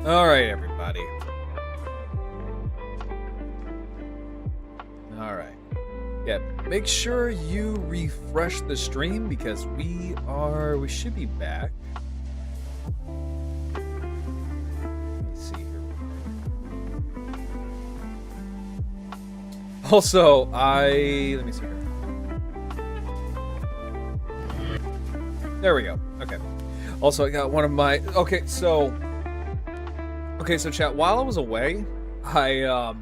All right, everybody. All right. Yeah, make sure you refresh the stream because we should be back. Let me see here. Also, let me see here. There we go. Okay. Also, I got one of my, okay, so chat, while I was away, I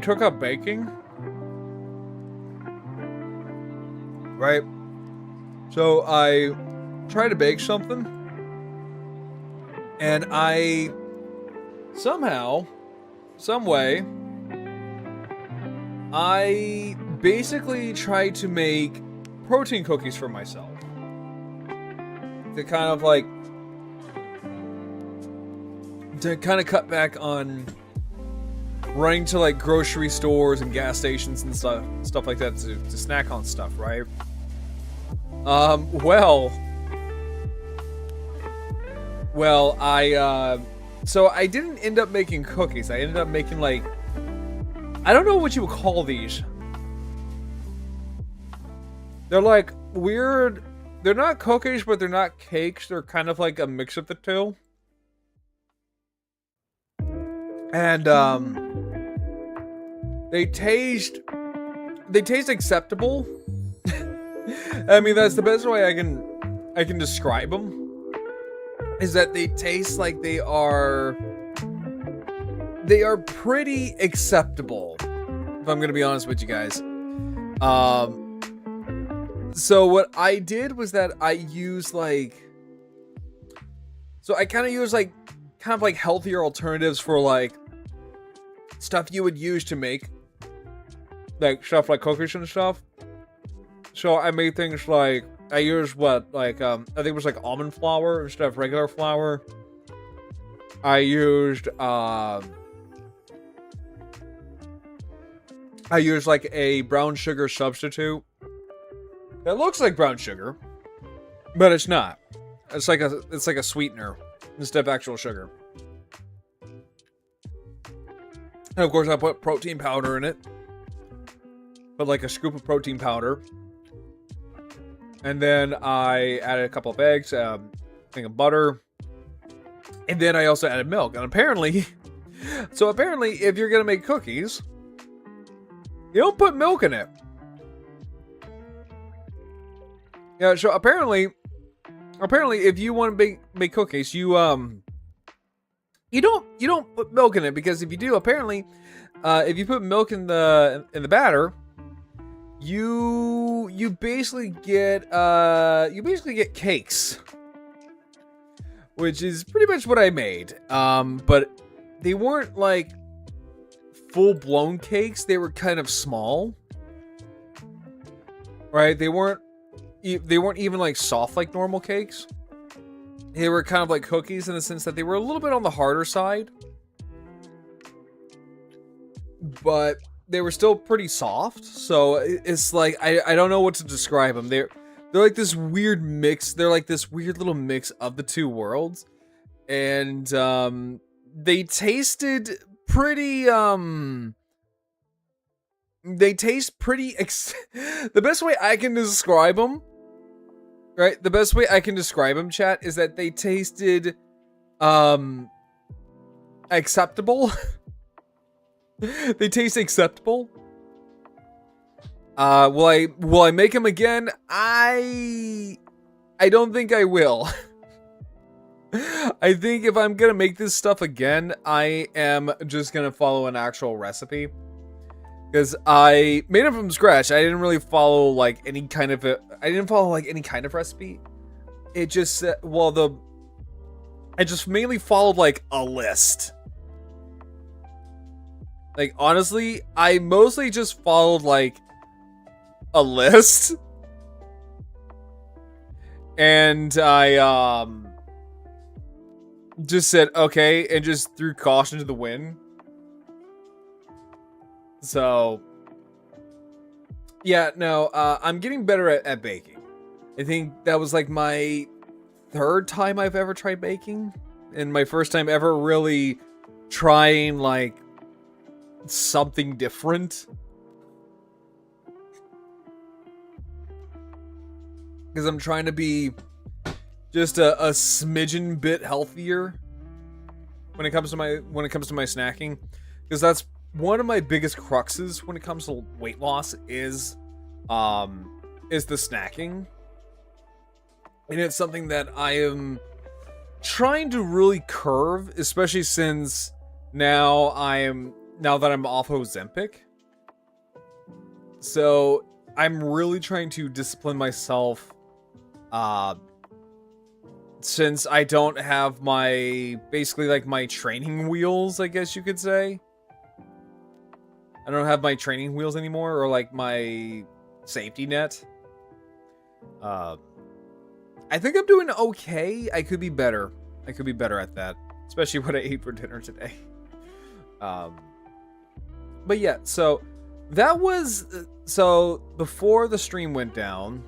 took up baking. Right? So I tried to bake something, and I somehow, some way, I basically tried to make protein cookies for myself. To kind of cut back on running to like grocery stores and gas stations and stuff like that to snack on stuff, right? So I didn't end up making cookies. I ended up making like, I don't know what you would call these. They're like weird, they're not cookies, but they're not cakes. They're kind of like a mix of the two. And, they taste acceptable. I mean, that's the best way I can describe them. Is that they taste like they are pretty acceptable. If I'm gonna be honest with you guys. So what I did was that I used I kind of used like healthier alternatives for like stuff you would use to make like stuff like cookies and stuff. So I made things like I used I think it was like almond flour instead of regular flour. I used like a brown sugar substitute. That looks like brown sugar, but it's not. It's like a sweetener instead of actual sugar. And of course I put protein powder in it. Put like a scoop of protein powder. And then I added a couple of eggs, thing of butter. And then I also added milk. And apparently if you're gonna make cookies, you don't put milk in it. Yeah, so apparently if you want to make cookies, you don't put milk in it, because if you do, apparently, if you put milk in the batter, you basically get cakes, which is pretty much what I made. But they weren't like full-blown cakes. They were kind of small, right? They weren't even like soft like normal cakes. They were kind of like cookies in the sense that they were a little bit on the harder side, but they were still pretty soft. So it's like I don't know what to describe them. They're like this weird mix. They're like this weird little mix of the two worlds, and they tasted pretty they taste pretty the best way I can describe them, right? The best way I can describe them, chat, is that they tasted acceptable. They taste acceptable. Will I make them again? I don't think I will. I think if I'm gonna make this stuff again, I am just gonna follow an actual recipe. Because I made them from scratch. I didn't really follow like any kind of recipe. It just I just mainly followed like a list. Like honestly, I mostly just followed like a list. And I just said okay and just threw caution to the wind. So, yeah, no, I'm getting better at baking. I think that was like my third time I've ever tried baking. and my first time ever really trying like something different. Because I'm trying to be just a smidgen bit healthier when it comes to my snacking, because that's one of my biggest cruxes when it comes to weight loss is the snacking. And it's something that I am trying to really curve, especially since now that I'm off Ozempic. So I'm really trying to discipline myself, since I don't have my training wheels, I guess you could say. I don't have my training wheels anymore, or like my safety net. I think I'm doing okay. I could be better. I could be better at that, especially what I ate for dinner today. But yeah, so that was before the stream went down.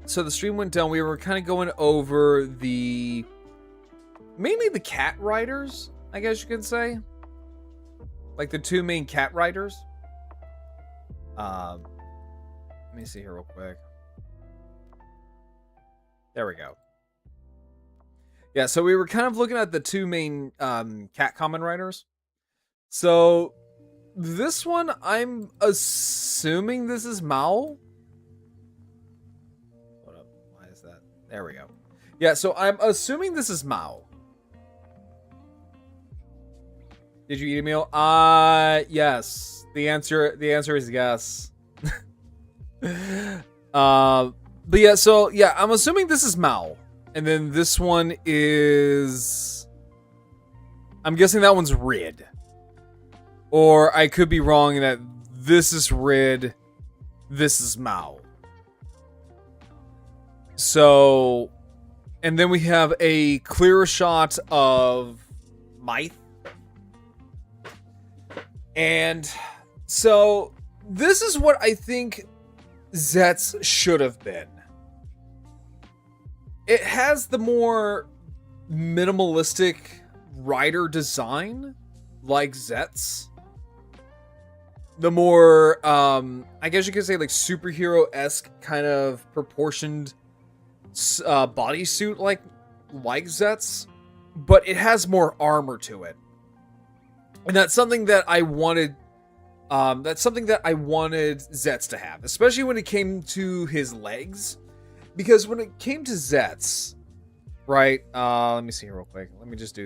So the stream went down. We were kind of going over mainly the cat riders, I guess you could say. Like the two main cat riders. Let me see here real quick. There we go. Yeah, so we were kind of looking at the two main cat common riders. So this one, I'm assuming this is Mao. Hold up, why is that? There we go. Yeah, so I'm assuming this is Mao. Did you eat a meal? Yes. The answer is yes. But yeah, so yeah, I'm assuming this is Mao. And then this one is, I'm guessing that one's Rid. Or I could be wrong in that this is Rid, this is Mao. So, and then we have a clearer shot of Myth. And so this is what I think Zet's should have been. It has the more minimalistic rider design, like Zet's. The more, I guess you could say, like superhero-esque kind of proportioned bodysuit, like Zet's, but it has more armor to it, and that's something that I wanted. That's something that I wanted Zet's to have, especially when it came to his legs. Because when it came to Zet's, right? Let me see here real quick. Let me just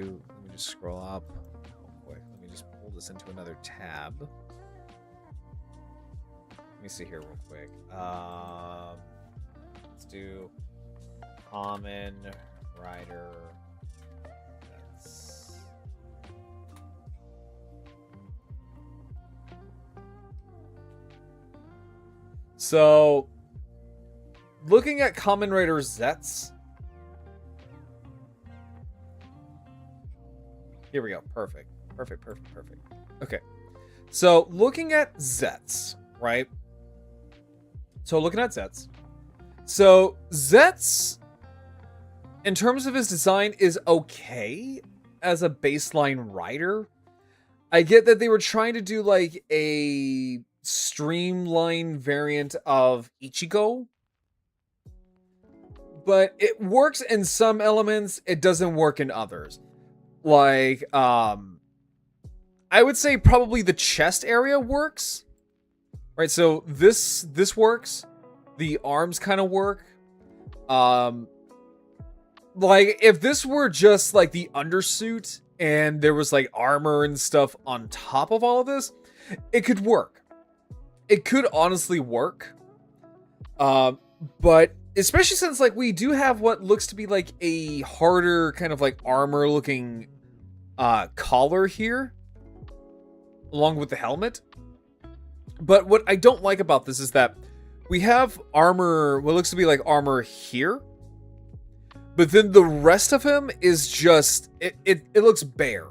scroll up real quick. Let me just pull this into another tab. Let me see here real quick. Let's do common rider. So, looking at Common Rider Zet's. Here we go. Perfect. Okay. So, looking at Zet's, right? So, Zet's, in terms of his design, is okay as a baseline rider. I get that they were trying to do like a streamlined variant of Ichigo, but it works in some elements, it doesn't work in others. Like, I would say probably the chest area works, right? So this works. The arms kind of work. Like if this were just like the undersuit and there was like armor and stuff on top of all of this, it could work. It could honestly work. But especially since like we do have what looks to be like a harder kind of like armor looking collar here along with the helmet. But what I don't like about this is that we have armor, what looks to be like armor here, but then the rest of him is just it looks bare.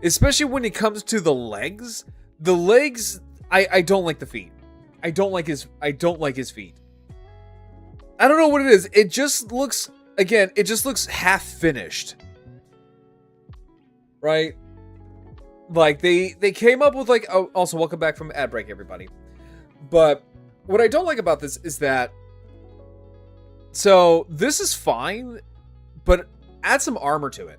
Especially when it comes to the legs. The legs, I don't like the feet. I don't like his feet. I don't know what it is. It just looks again, it just looks half finished. Right? Like, they came up with, like, oh, also, welcome back from ad break, everybody. But what I don't like about this is that, so, this is fine, but add some armor to it.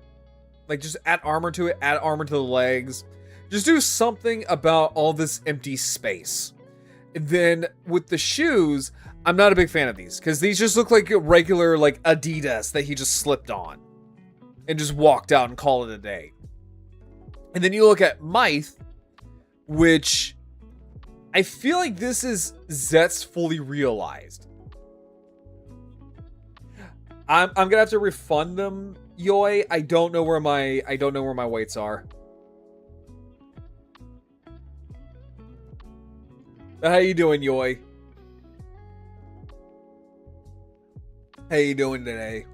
Like, just add armor to it, add armor to the legs. Just do something about all this empty space. And then, with the shoes, I'm not a big fan of these, because these just look like regular, like, Adidas that he just slipped on. And just walked out and called it a day. And then you look at Myth, which I feel like this is Zet's fully realized. I'm gonna have to refund them, Yoi. I don't know where my weights are. How you doing, Yoi? How you doing today?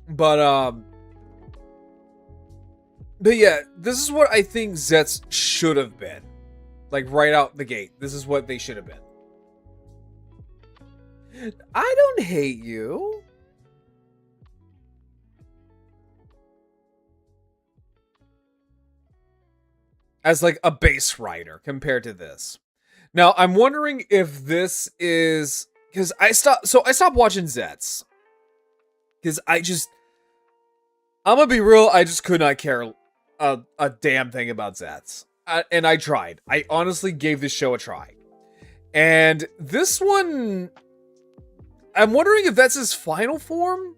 But yeah, this is what I think Zets should have been. Like, right out the gate. This is what they should have been. I don't hate you. As, like, a base rider compared to this. Now, I'm wondering if this is... Because I stopped watching Zets. Because I'm gonna be real, I just could not care a damn thing about Zets. And I tried. I honestly gave this show a try. And this one... I'm wondering if that's his final form?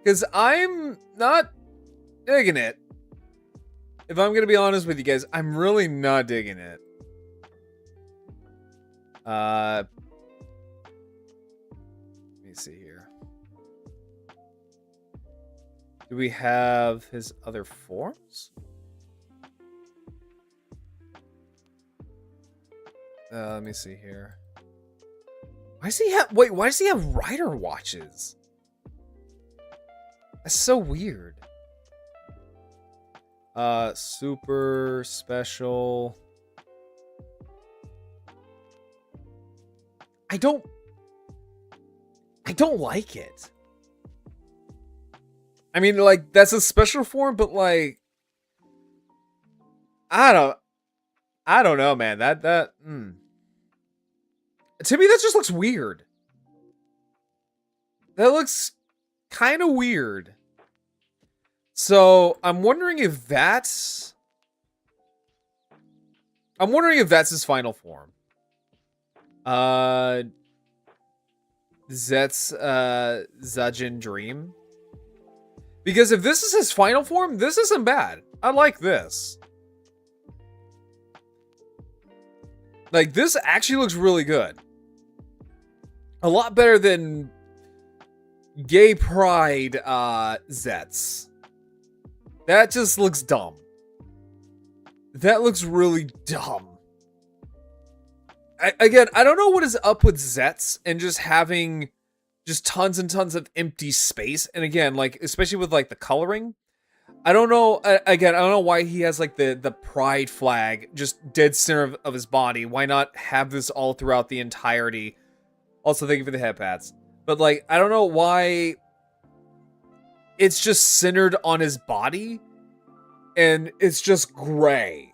Because I'm not digging it. If I'm gonna be honest with you guys, I'm really not digging it. Let me see here. Do we have his other forms? Let me see here. Why does he have rider watches? That's so weird. Super special. I don't like it. I mean, like, that's a special form, but like, I don't know, man. To me, that just looks weird. That looks kind of weird. So, I'm wondering if that's his final form. Zet's Zajin Dream. Because if this is his final form, this isn't bad. I like this. Like, this actually looks really good. A lot better than Gay Pride Zets. That just looks dumb. That looks really dumb. I don't know what is up with Zets and just having just tons and tons of empty space. And again, like, especially with, like, the coloring. I don't know, again, I don't know why he has, like, the pride flag just dead center of his body. Why not have this all throughout the entirety? Also, thank you for the head pats. But, like, I don't know why it's just centered on his body. And it's just gray.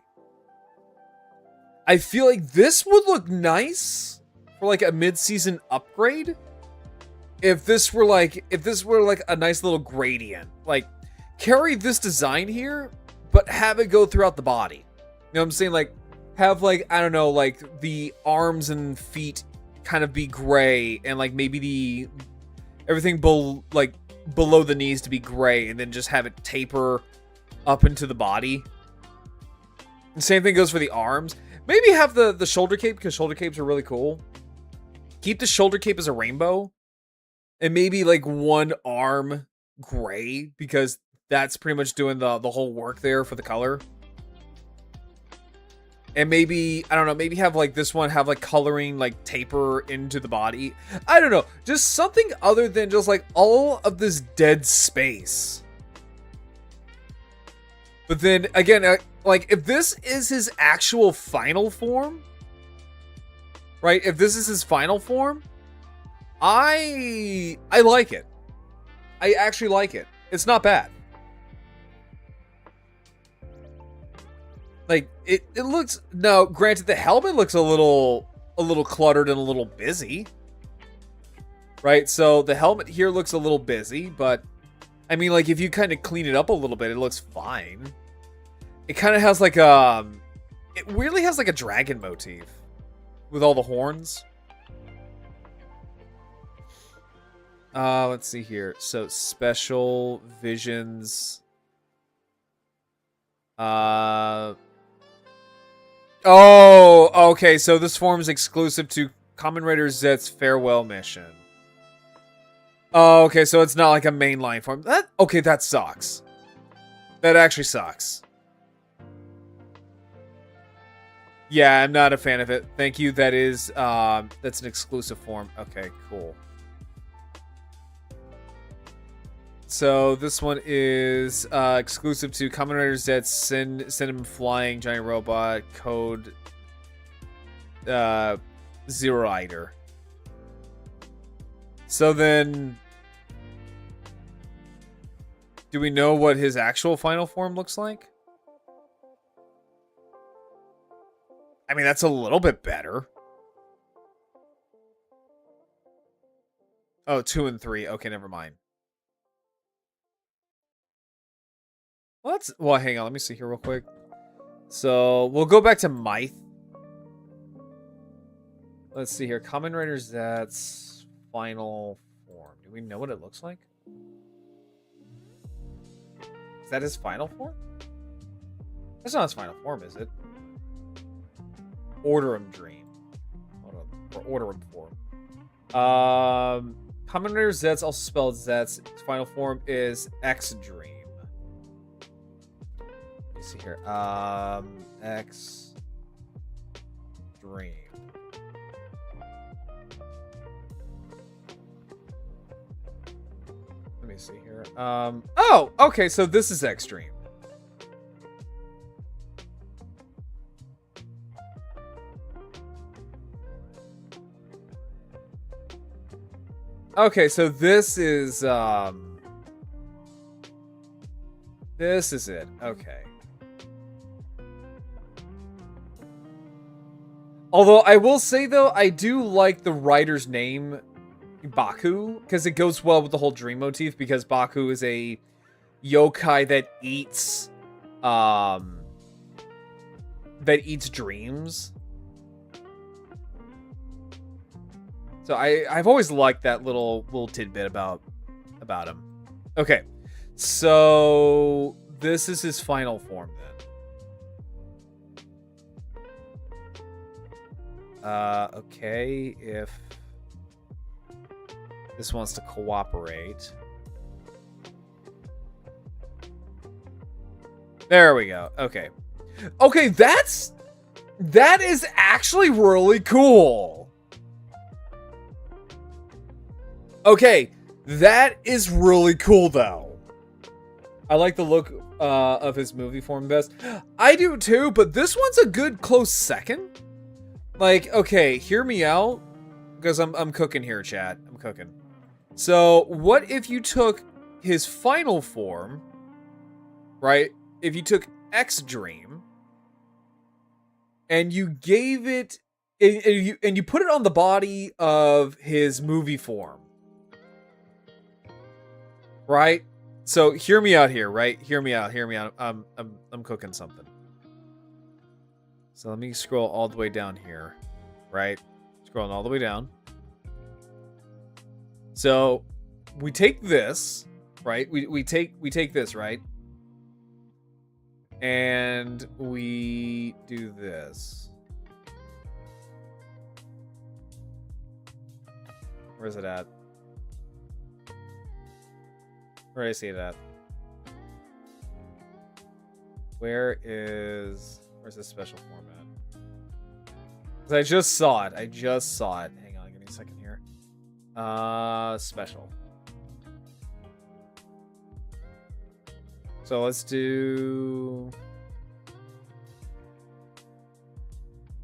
I feel like this would look nice for, like, a mid-season upgrade. If this were like a nice little gradient. Like, carry this design here, but have it go throughout the body. You know what I'm saying? Like, have, like, I don't know, like, the arms and feet kind of be gray, and, like, maybe everything below the knees to be gray, and then just have it taper up into the body. The same thing goes for the arms. Maybe have the shoulder cape, because shoulder capes are really cool. Keep the shoulder cape as a rainbow. And maybe, like, one arm gray, because that's pretty much doing the whole work there for the color. And maybe, I don't know, maybe have, like, this one have, like, coloring, like, taper into the body. I don't know. Just something other than just, like, all of this dead space. But then, again, like, if this is his actual final form, right? If this is his final form, I like it. I actually like it. It's not bad. Like it looks, no, granted the helmet looks a little cluttered and a little busy. Right? So the helmet here looks a little busy, but I mean, like, if you kind of clean it up a little bit, it looks fine. It kind of has like it weirdly has like a dragon motif with all the horns. Let's see here. So special visions. Oh, okay. So this form is exclusive to Kamen Rider Z's farewell mission. Oh, okay. So it's not like a mainline form. Okay, that sucks. That actually sucks. Yeah, I'm not a fan of it. Thank you. That is, that's an exclusive form. Okay, cool. So this one is exclusive to Kamen Rider Z. Send him flying giant robot code Zero Eider. So then, do we know what his actual final form looks like? I mean, that's a little bit better. Oh, 2 and 3. Okay, never mind. Well, hang on. Let me see here real quick. So, we'll go back to Myth. Let's see here. Kamen Rider Z's final form. Do we know what it looks like? Is that his final form? That's not his final form, is it? Orderum Dream. Or Orderum form. Kamen Rider Z's, also spelled Z's. Its final form is X Dream. Let me see here. X Dream. Let me see here. Oh, okay, so this is X Dream. Okay, so this is it. Okay. Although I will say though, I do like the writer's name Baku, because it goes well with the whole dream motif, because Baku is a yokai that eats dreams. So I've always liked that little tidbit about him. Okay. So this is his final form then. Okay, if this wants to cooperate. There we go. Okay. Okay, that is actually really cool. Okay, that is really cool though. I like the look of his movie form best. I do too, but this one's a good close second. Like, okay, hear me out, because I'm cooking here, chat. I'm cooking. So, what if you took his final form, right? If you took X Dream, and you gave it, and you put it on the body of his movie form, right? So hear me out here, right? Hear me out. I'm cooking something. So let me scroll all the way down here, right? Scrolling all the way down. So we take this, right? We take this, right? And we do this. Where's it at? Where do I see it at? Where's this special format? Because I just saw it. Hang on, give me a second here. Special. So let's do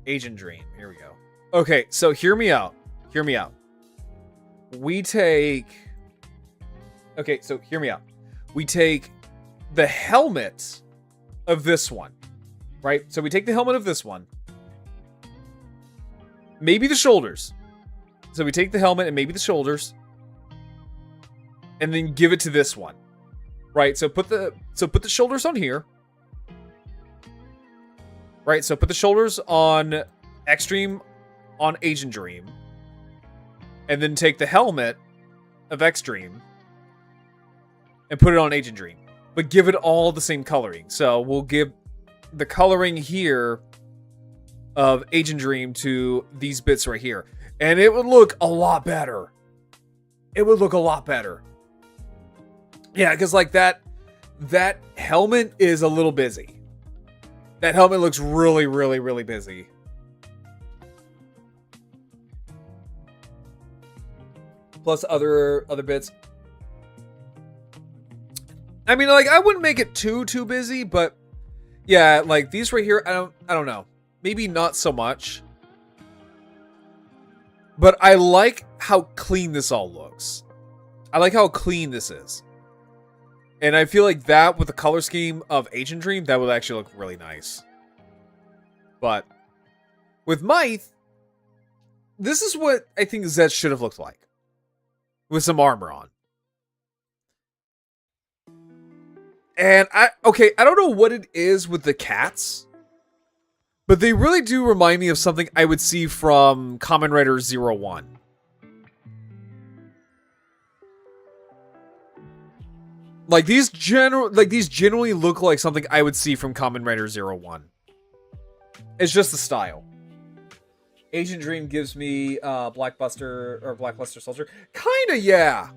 Agent Dream. Here we go. Okay, so hear me out. we take... Okay, so hear me out. We take the helmet of this one, right? So we take the helmet of this one. Maybe the shoulders. So we take the helmet and maybe the shoulders. And then give it to this one. Right? So put the shoulders on here. Right? So put the shoulders on Extreme on Agent Dream. And then take the helmet of Extreme and put it on Agent Dream. But give it all the same coloring. So we'll give the coloring here of Agent Dream to these bits right here. And it would look a lot better. It would look a lot better. Yeah, because like that helmet is a little busy. That helmet looks really, really, really busy. Plus other bits. I mean, like, I wouldn't make it too busy, but yeah, like these right here, I don't know. Maybe not so much. But I like how clean this all looks. I like how clean this is. And I feel like that with the color scheme of Agent Dream, that would actually look really nice. But with Mythe, this is what I think Zed should have looked like. With some armor on. And I don't know what it is with the cats. But they really do remind me of something I would see from Kamen Rider 01. Like these generally look like something I would see from Kamen Rider 01. It's just the style. Agent Dream gives me Blackluster Soldier. Kinda, yeah.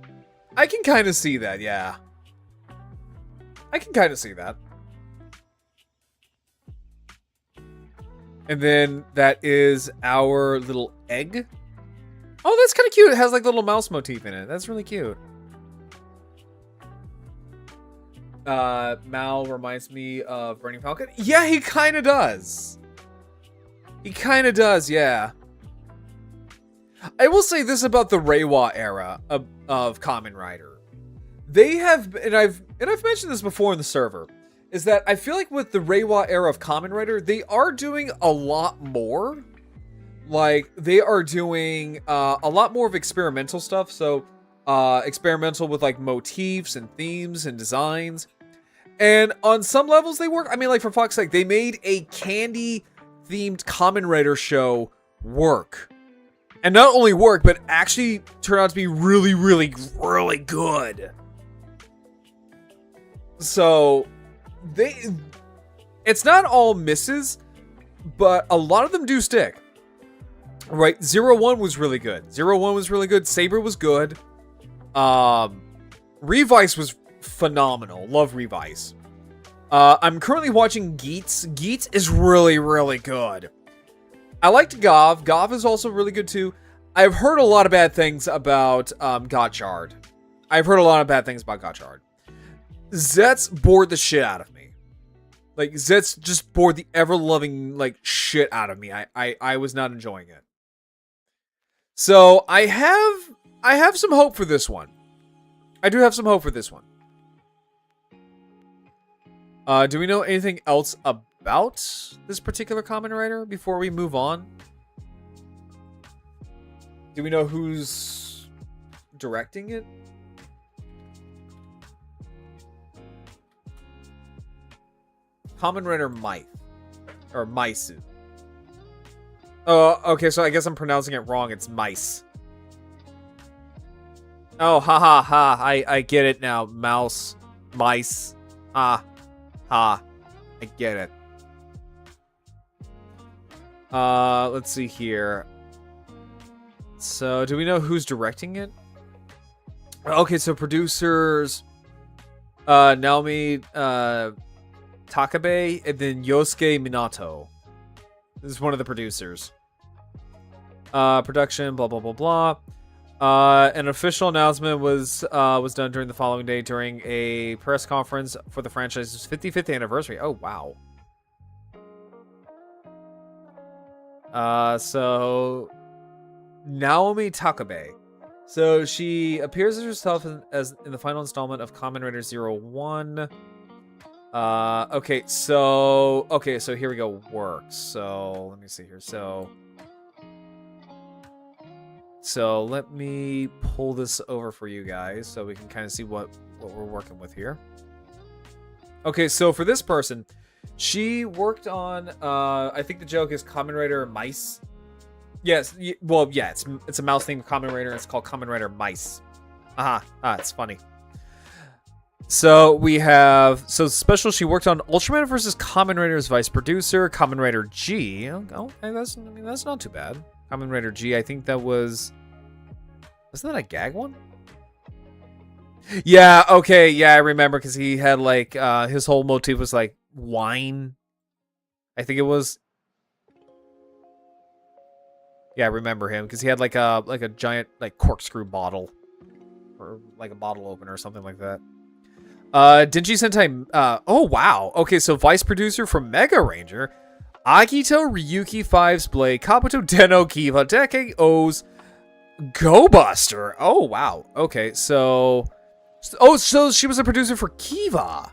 I can kinda see that, yeah. I can kinda see that. And then that is our little egg. Oh, that's kind of cute. It has like little mouse motif in it. That's really cute. Mal reminds me of Burning Falcon. Yeah, he kind of does. He kind of does, yeah. I will say this about the Reiwa era of Kamen Rider. They have, and I've mentioned this before in the server, is that I feel like with the Reiwa era of Kamen Rider, they are doing a lot more. Like, they are doing a lot more of experimental stuff. So, experimental with, like, motifs and themes and designs. And on some levels, they work. I mean, like, for fuck's sake, they made a candy-themed Kamen Rider show work. And not only work, but actually turn out to be really, really, really good. So... it's not all misses, but a lot of them do stick. Right? 01 was really good. 01 was really good. Saber was good. Revice was phenomenal. Love Revice. I'm currently watching Geats. Geats is really, really good. I liked Gov. Gov is also really good too. I've heard a lot of bad things about Gotchard. Zet's bored the shit out of me. Like, Zet's just bored the ever-loving, like, shit out of me. I was not enjoying it. So, I have some hope for this one. I do have some hope for this one. Do we know anything else about this particular Kamen Rider before we move on? Do we know who's directing it? Kamen Rider Mythe. Or Maisu. Oh, okay, so I guess I'm pronouncing it wrong. It's mice. Oh, ha ha ha. I get it now. Mouse. Mice. Ha. Ha. I get it. Let's see here. So, do we know who's directing it? Okay, so producers... Naomi... Takabe, and then Yosuke Minato. This is one of the producers. Production, blah, blah, blah, blah. An official announcement was done during the following day during a press conference for the franchise's 55th anniversary. Oh, wow. So, Naomi Takabe. So she appears as herself as in the final installment of Kamen Rider 01. Okay, so here we go. Works. So let me see here. So let me pull this over for you guys so we can kind of see what we're working with here. Okay, so for this person, she worked on I think the joke is Kamen Rider Mice. Yes, well, yeah, it's a mouse named Kamen Rider. It's called Kamen Rider Mice. It's funny. So we have special. She worked on Ultraman versus Kamen Rider as vice producer. Kamen Rider G. Oh, that's not too bad. Kamen Rider G. I think that wasn't that a gag one? Yeah. Okay. Yeah, I remember because he had like his whole motif was like wine. I think it was. Yeah, I remember him because he had like a giant like corkscrew bottle, or like a bottle opener or something like that. Denji Sentai. Oh wow. Okay, so vice producer for Mega Ranger, Akito Ryuki 5's Blade, Kabuto Denno Kiva, Deke O's Go Buster. Oh wow. Okay, so she was a producer for Kiva.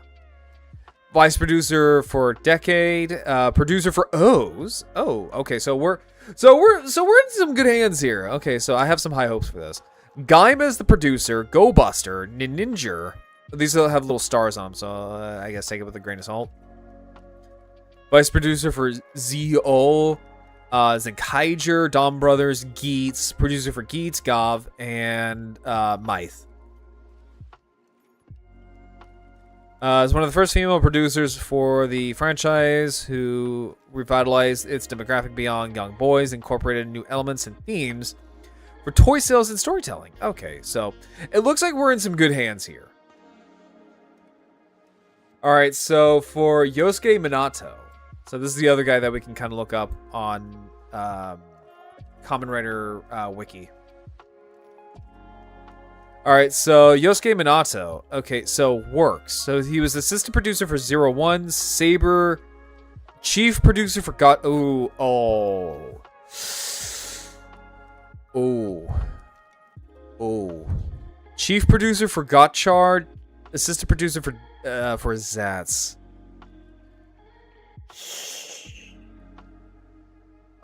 Vice producer for Decade, producer for O's. Oh, okay, so we're in some good hands here. Okay, so I have some high hopes for this. Gaima is the producer, Go Buster, Ninja. These all have little stars on them, so I guess take it with a grain of salt. Vice producer for Z.O, Zenkaiger, Dom Brothers, Geets, producer for Geets, Gov, and Myth. Is one of the first female producers for the franchise who revitalized its demographic beyond young boys, incorporated new elements and themes for toy sales and storytelling. Okay, so it looks like we're in some good hands here. All right, so for Yosuke Minato, so this is the other guy that we can kind of look up on Kamen Rider Wiki. All right, so Yosuke Minato. Okay, so works. So he was assistant producer for 01, Saber, chief producer for chief producer for Gotchard, assistant producer for Zats.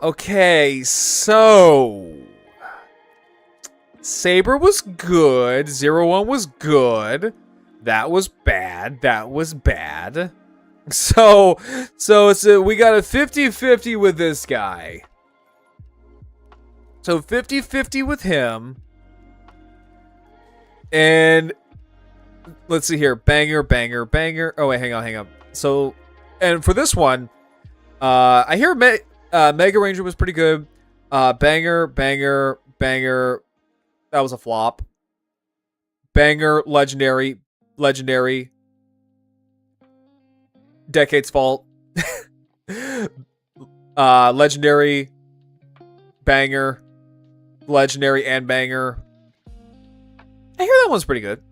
Okay, so Saber was good. 01 was good. That was bad. That was bad. So it's we got a 50-50 with this guy. So 50-50 with him. And let's see here. Banger, banger, banger. Oh, wait, hang on. So, and for this one, I hear Mega Ranger was pretty good. Banger, banger, banger. That was a flop. Banger, legendary. Decade's fault. Legendary. Banger. Legendary and banger. I hear that one's pretty good.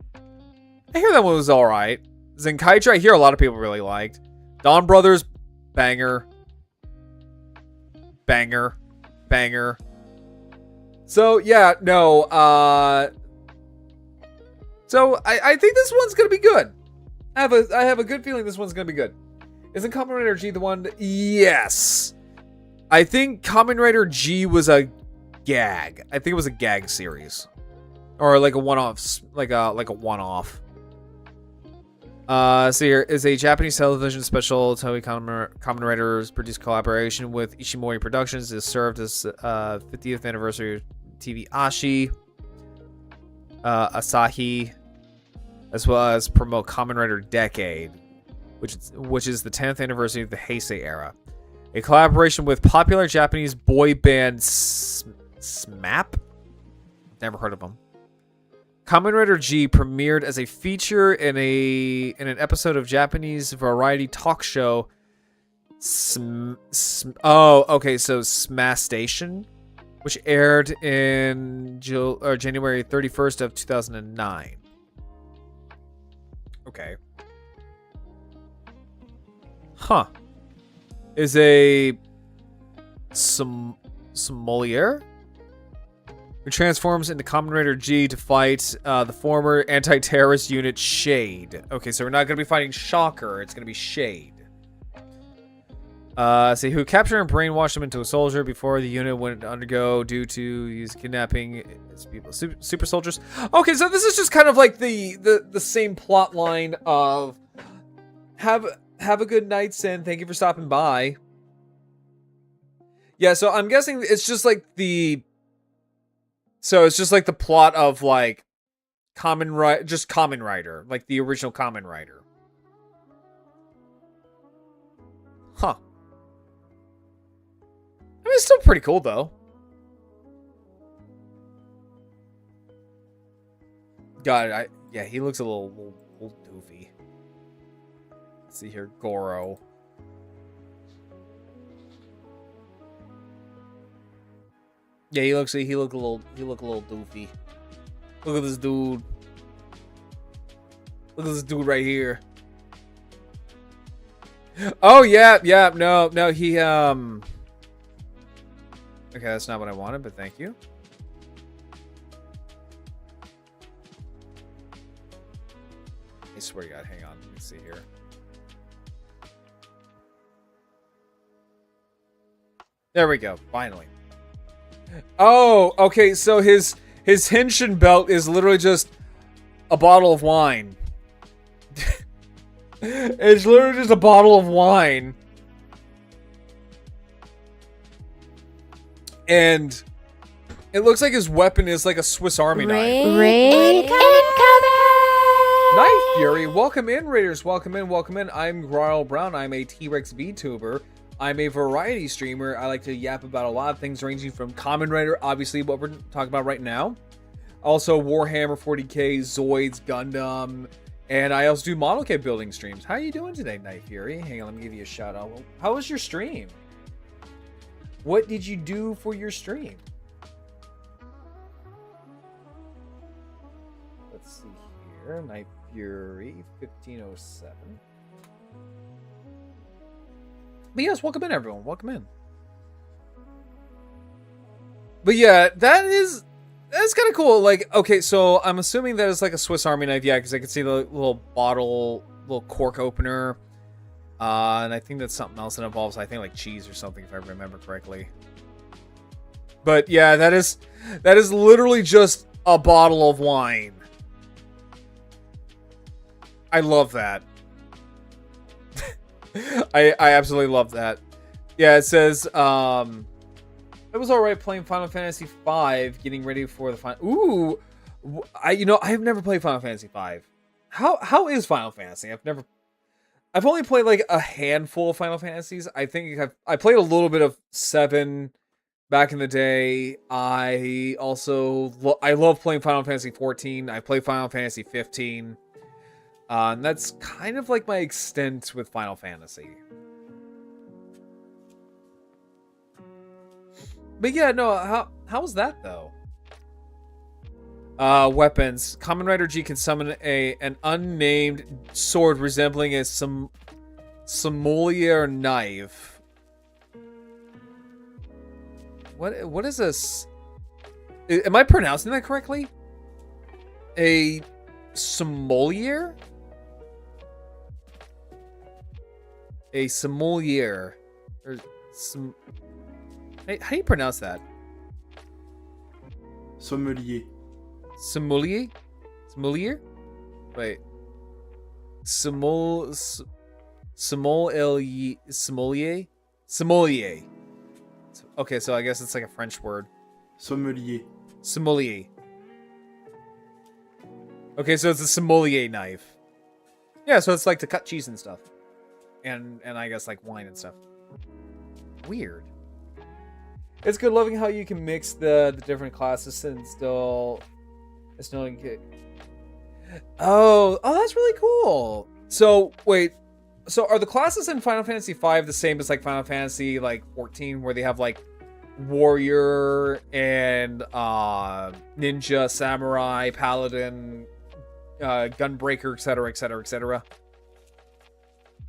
I hear that one was alright. Zenkaiger, I hear a lot of people really liked. Dawn Brothers, banger. Banger. Banger. So, yeah, no, so I think this one's gonna be good. I have a good feeling this one's gonna be good. Isn't Kamen Rider G the one? Yes. I think Kamen Rider G was a gag. I think it was a gag series. Or like a one-off, like a one-off. So here is a Japanese television special. Toei Kamen Riders produced collaboration with Ishimori Productions. Is served as 50th anniversary TV Ashi, Asahi, as well as promote Kamen Rider Decade, which is the 10th anniversary of the Heisei era. A collaboration with popular Japanese boy band SMAP. Never heard of them. Kamen Rider G premiered as a feature in an episode of Japanese variety talk show. So Smash Station, which aired in January 31st of 2009. Okay. Huh. Is a sommelier? who transforms into Kamen Rider G to fight the former anti-terrorist unit Shade. Okay, so we're not going to be fighting Shocker. It's going to be Shade. See, who captured and brainwashed him into a soldier before the unit went to undergo due to his kidnapping its people. Super soldiers. Okay, so this is just kind of like the same plot line of have a good night, Sin. Thank you for stopping by. Yeah, so I'm guessing it's just like the plot of like Kamen Rider, like the original Kamen Rider. Huh. I mean, it's still pretty cool, though. God, yeah, he looks a little doofy. Let's see here, Goro. Yeah, he look a little doofy. Look at this dude. Look at this dude right here. Oh yeah, no, he Okay, that's not what I wanted, but thank you. I swear to God, hang on. Let me see here. There we go, finally. Oh, okay, so his Henshin belt is literally just a bottle of wine. It's literally just a bottle of wine. And it looks like his weapon is like a Swiss Army knife. Raid incoming! Night Fury, welcome in, Raiders. Welcome in. I'm Growl Brown. I'm a T-Rex VTuber. I'm a variety streamer. I like to yap about a lot of things ranging from Kamen Rider, obviously what we're talking about right now. Also Warhammer 40k, Zoids, Gundam, and I also do model kit building streams. How are you doing today, Night Fury? Hang on, let me give you a shout out. How was your stream? What did you do for your stream? Let's see here. Night Fury 1507. But yes, welcome in, everyone. Welcome in. But yeah, that's kind of cool. Like, okay, so I'm assuming that it's like a Swiss Army knife. Yeah, because I can see the little bottle, little cork opener. And I think that's something else that involves, I think, like cheese or something, if I remember correctly. But yeah, that is literally just a bottle of wine. I love that. I absolutely love that. Yeah, it says, it was alright playing Final Fantasy V, getting ready for the final. Ooh, I've never played Final Fantasy V. How is Final Fantasy? I've only played like a handful of Final Fantasies. I think I played a little bit of 7 back in the day. I love playing Final Fantasy 14. I play Final Fantasy 15. And that's kind of like my extent with Final Fantasy. But yeah, no, how was that though? Weapons. Kamen Rider G can summon an unnamed sword resembling a Sommelier knife. What is this? Am I pronouncing that correctly? A Sommelier? A Sommelier. Or some. How do you pronounce that? Sommelier. Sommelier? Sommelier? Wait. Sommelier? Sommelier. Okay, so I guess it's like a French word. Sommelier. Sommelier. Okay, so it's a sommelier knife. Yeah, so it's like to cut cheese and stuff. And I guess like wine and stuff. Weird. It's good loving how you can mix the different classes and still get. Oh, that's really cool. So wait, so are the classes in Final Fantasy V the same as like Final Fantasy like 14, where they have like warrior and ninja, samurai, paladin, gunbreaker, etc., etc., etc.?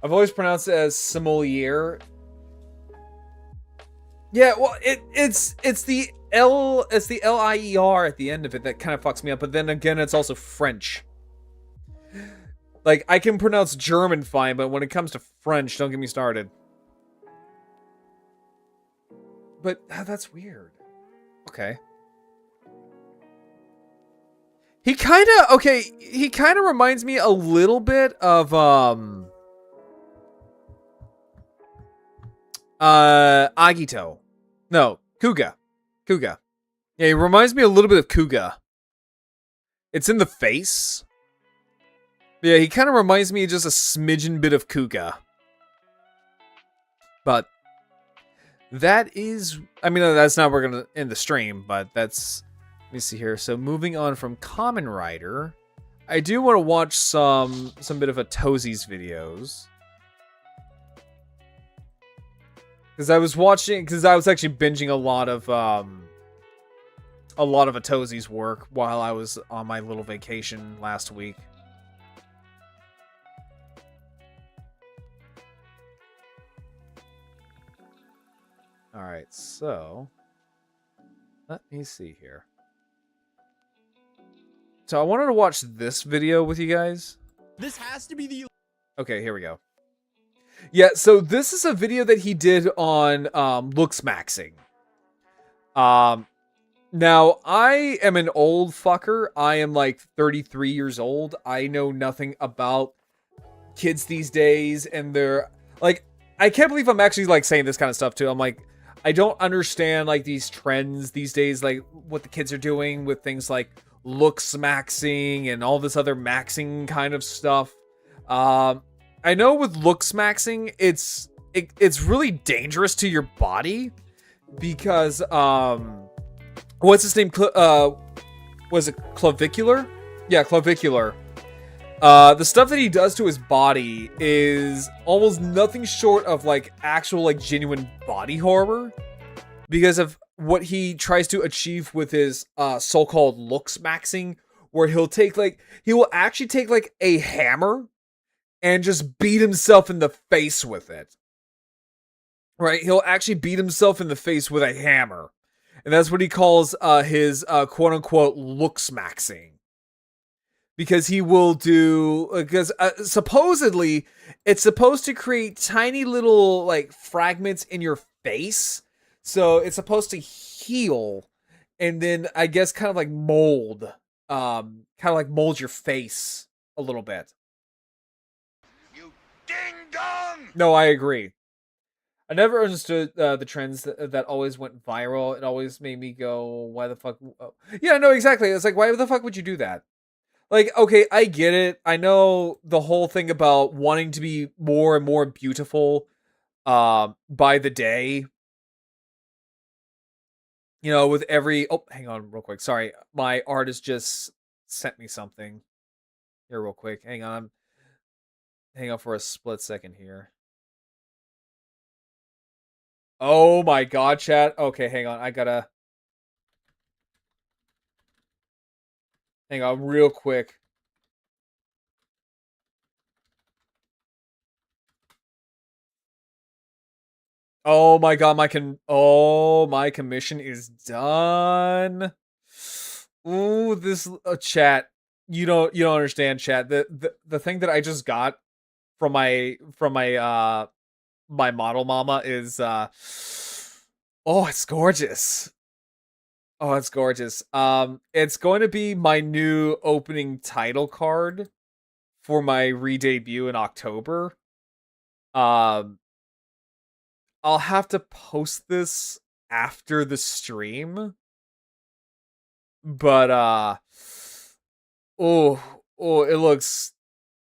I've always pronounced it as sommelier. Yeah, well, it's the Lier at the end of it that kind of fucks me up. But then again, it's also French. Like, I can pronounce German fine, but when it comes to French, don't get me started. But that's weird. Okay. He kind of reminds me a little bit of Agito. No, Kuga. Yeah, he reminds me a little bit of Kuga. It's in the face. Yeah, he kind of reminds me of just a smidgen bit of Kuga. But that is, I mean, that's not where we're going to end the stream, but that's, let me see here. So moving on from Kamen Rider, I do want to watch some bit of Atozi's videos. Because I was actually binging a lot of Atozi's work while I was on my little vacation last week. Alright, so let me see here. So I wanted to watch this video with you guys. This has to be the... Okay, here we go. Yeah, so this is a video that he did on looks maxing. Now, I am an old fucker. I am like 33 years old. I know nothing about kids these days, and they're like, I can't believe I'm actually like saying this kind of stuff too. I'm like, I don't understand like these trends these days, like what the kids are doing with things like looks maxing and all this other maxing kind of stuff. I know with looks maxing, it's really dangerous to your body because what's his name? Was it clavicular? Yeah, clavicular. The stuff that he does to his body is almost nothing short of like actual like genuine body horror because of what he tries to achieve with his so-called looks maxing, where he will actually take like a hammer and just beat himself in the face with it. Right? He'll actually beat himself in the face with a hammer. And that's what he calls his quote-unquote looks maxing. Because he will do... Because supposedly, it's supposed to create tiny little like fragments in your face. So it's supposed to heal. And then, I guess, kind of like mold. Kind of like mold your face a little bit. Ding dong! No, I agree. I never understood the trends that always went viral. It always made me go, why the fuck? Oh. Yeah, no, exactly. It's like, why the fuck would you do that? Like, okay, I get it. I know the whole thing about wanting to be more and more beautiful by the day. You know, with every... Oh, hang on real quick. Sorry. My artist just sent me something. Here real quick. Hang on. Hang on for a split second here. Oh my god, chat. Okay, hang on. I gotta... Hang on real quick. Oh my god, my commission is done. Ooh, this chat. You don't understand, chat. The thing that I just got from my my model mama is oh, it's gorgeous. Oh, it's gorgeous. It's going to be my new opening title card for my re-debut in October. I'll have to post this after the stream. But it looks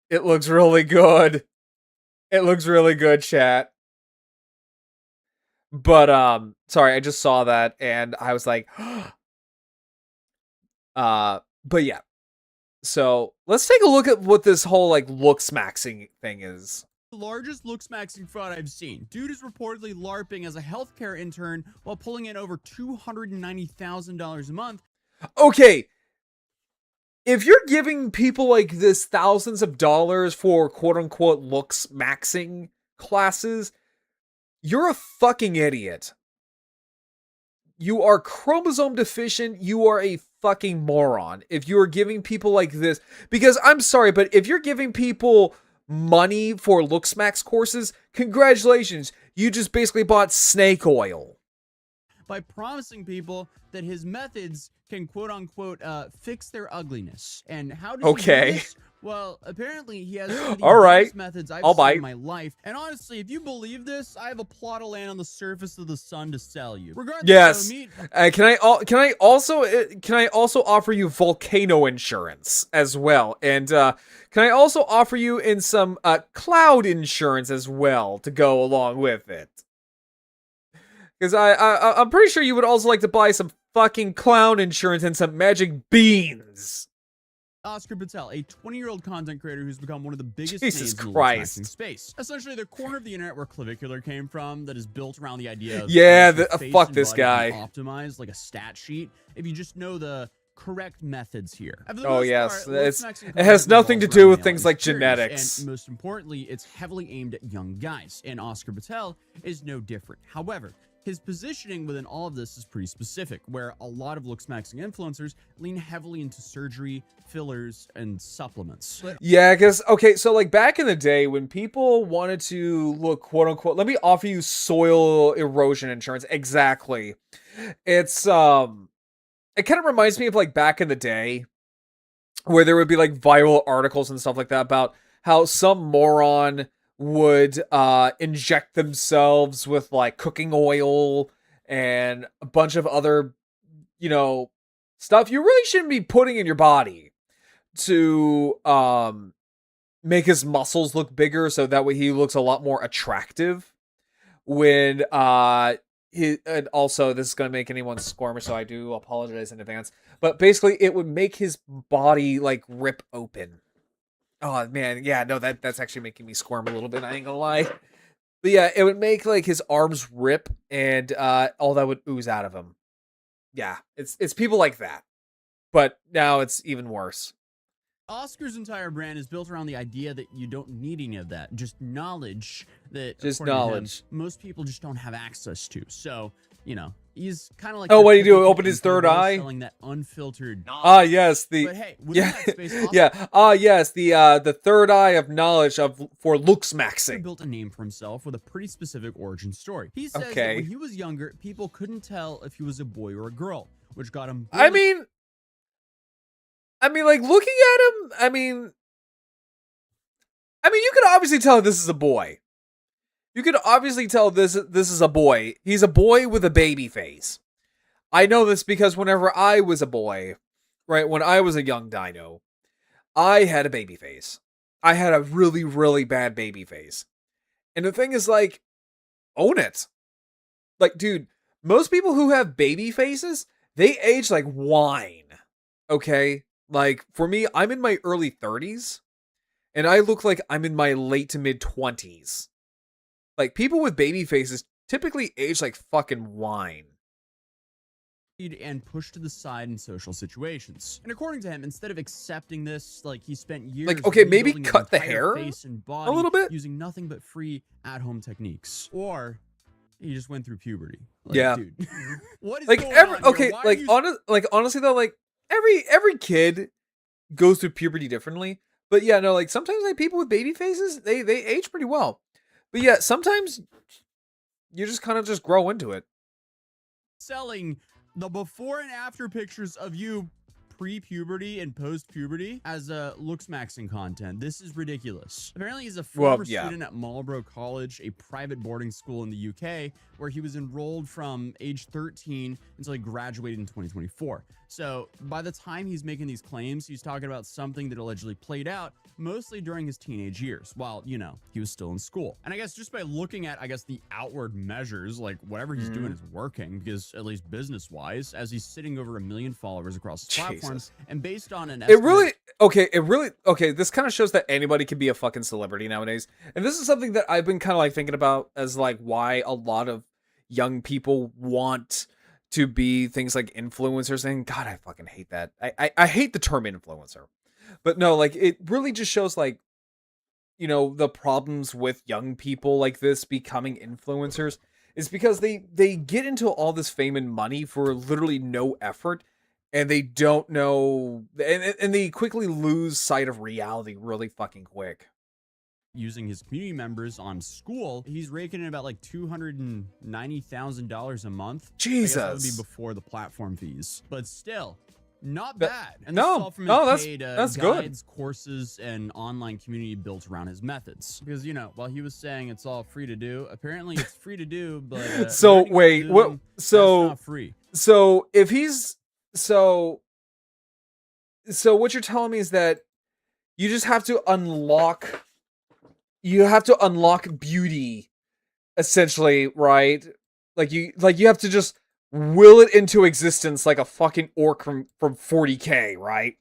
really good. It looks really good, chat. But sorry, I just saw that and I was like but yeah. So, let's take a look at what this whole like looks maxing thing is. The largest looks maxing fraud I've seen. Dude is reportedly LARPing as a healthcare intern while pulling in over $290,000 a month. Okay. If you're giving people like this thousands of dollars for quote unquote looks maxing classes, you're a fucking idiot. you are chromosome deficient. You are a fucking moron if you are giving people like this. Because I'm sorry, but if you're giving people money for LooksMax courses, congratulations. You just basically bought snake oil. By promising people that his methods can quote unquote fix their ugliness. And how does he do this? Well, apparently he has some of the best methods I've seen in my life. And honestly, if you believe this, I have a plot of land on the surface of the sun to sell you. Regardless, yes. Can I also offer you volcano insurance as well? And can I also offer you in some cloud insurance as well to go along with it? Because I'm pretty sure you would also like to buy some fucking clown insurance and some magic beans. Oscar Patel, a 20-year-old content creator who's become one of the biggest Jesus names in Christ. the space. Essentially, the corner of the internet where Clavicular came from that is built around the idea of fuck this guy. Optimized like a stat sheet. If you just know the correct methods here. Oh yes, it has nothing to do with things like genetics. And most importantly, it's heavily aimed at young guys. And Oscar Patel is no different. However, his positioning within all of this is pretty specific, where a lot of looksmaxing influencers lean heavily into surgery, fillers, and supplements. Yeah, because, okay, so like back in the day when people wanted to look quote unquote, let me offer you soil erosion insurance. Exactly. It's, it kind of reminds me of like back in the day where there would be like viral articles and stuff like that about how some moron would inject themselves with like cooking oil and a bunch of other, you know, stuff you really shouldn't be putting in your body to make his muscles look bigger so that way he looks a lot more attractive when and also this is going to make anyone squirmish, so I do apologize in advance, but basically it would make his body like rip open. Oh man, yeah, no, that's actually making me squirm a little bit, I ain't gonna lie. But yeah, it would make like his arms rip and all that would ooze out of him. Yeah, it's people like that. But now it's even worse. Oscar's entire brand is built around the idea that you don't need any of that. Just knowledge that most people just don't have access to. So, you know, he's kind of like... Oh, what do you do? Open his third eye? Selling that unfiltered knowledge. Ah, yes. But hey, within that space, Oscar yes. The third eye of knowledge for looksmaxing. Built a name for himself with a pretty specific origin story. He says that when he was younger, people couldn't tell if he was a boy or a girl, which got him... I mean, like, looking at him, you could obviously tell this is a boy. You could obviously tell this is a boy. He's a boy with a baby face. I know this because whenever I was a boy, right, when I was a young dino, I had a baby face. I had a really, really bad baby face. And the thing is, like, own it. Like, dude, most people who have baby faces, they age like wine. Okay? Like, for me, I'm in my early 30s, and I look like I'm in my late to mid 20s. Like, people with baby faces typically age like fucking wine. And pushed to the side in social situations. And according to him, instead of accepting this, like, he spent years... Like, okay, maybe cut the hair face and body a little bit? Using nothing but free at-home techniques. Or... he just went through puberty. Like, yeah. Dude, what is like going on okay, here? like honestly though, like every kid goes through puberty differently. But yeah, no, like sometimes like people with baby faces, they age pretty well. But yeah, sometimes you just kind of just grow into it. Selling the before and after pictures of you pre-puberty and post-puberty as looksmaxing content. This is ridiculous. Apparently, he's a former student at Marlborough College, a private boarding school in the UK, where he was enrolled from age 13 until he graduated in 2024. So by the time he's making these claims, he's talking about something that allegedly played out mostly during his teenage years, while, you know, he was still in school. And I guess just by looking at, the outward measures, like whatever he's doing is working, because at least business-wise, as he's sitting over 1 million followers across his platforms, and based on an estimate... this kind of shows that anybody can be a fucking celebrity nowadays. And this is something that I've been kind of like thinking about as like why a lot of young people want to be things like influencers. And God, I fucking hate that. I hate the term influencer. But no, like it really just shows like, you know, the problems with young people like this becoming influencers is because they get into all this fame and money for literally no effort, and they don't know, and they quickly lose sight of reality really fucking quick. Using his community members on school, he's raking in about like $290,000 a month. Jesus, that would be before the platform fees, but still not But- bad. And no, this is all from his no, paid, that's good. guides, courses, and online community built around his methods. Because, you know, while he was saying it's all free to do, apparently it's free to do, but so learning how to wait, do what? them, that's So not free. so if he's so what you're telling me is that you just have to unlock. You have to unlock beauty, essentially, right? Like you have to just will it into existence like a fucking orc from 40K, right?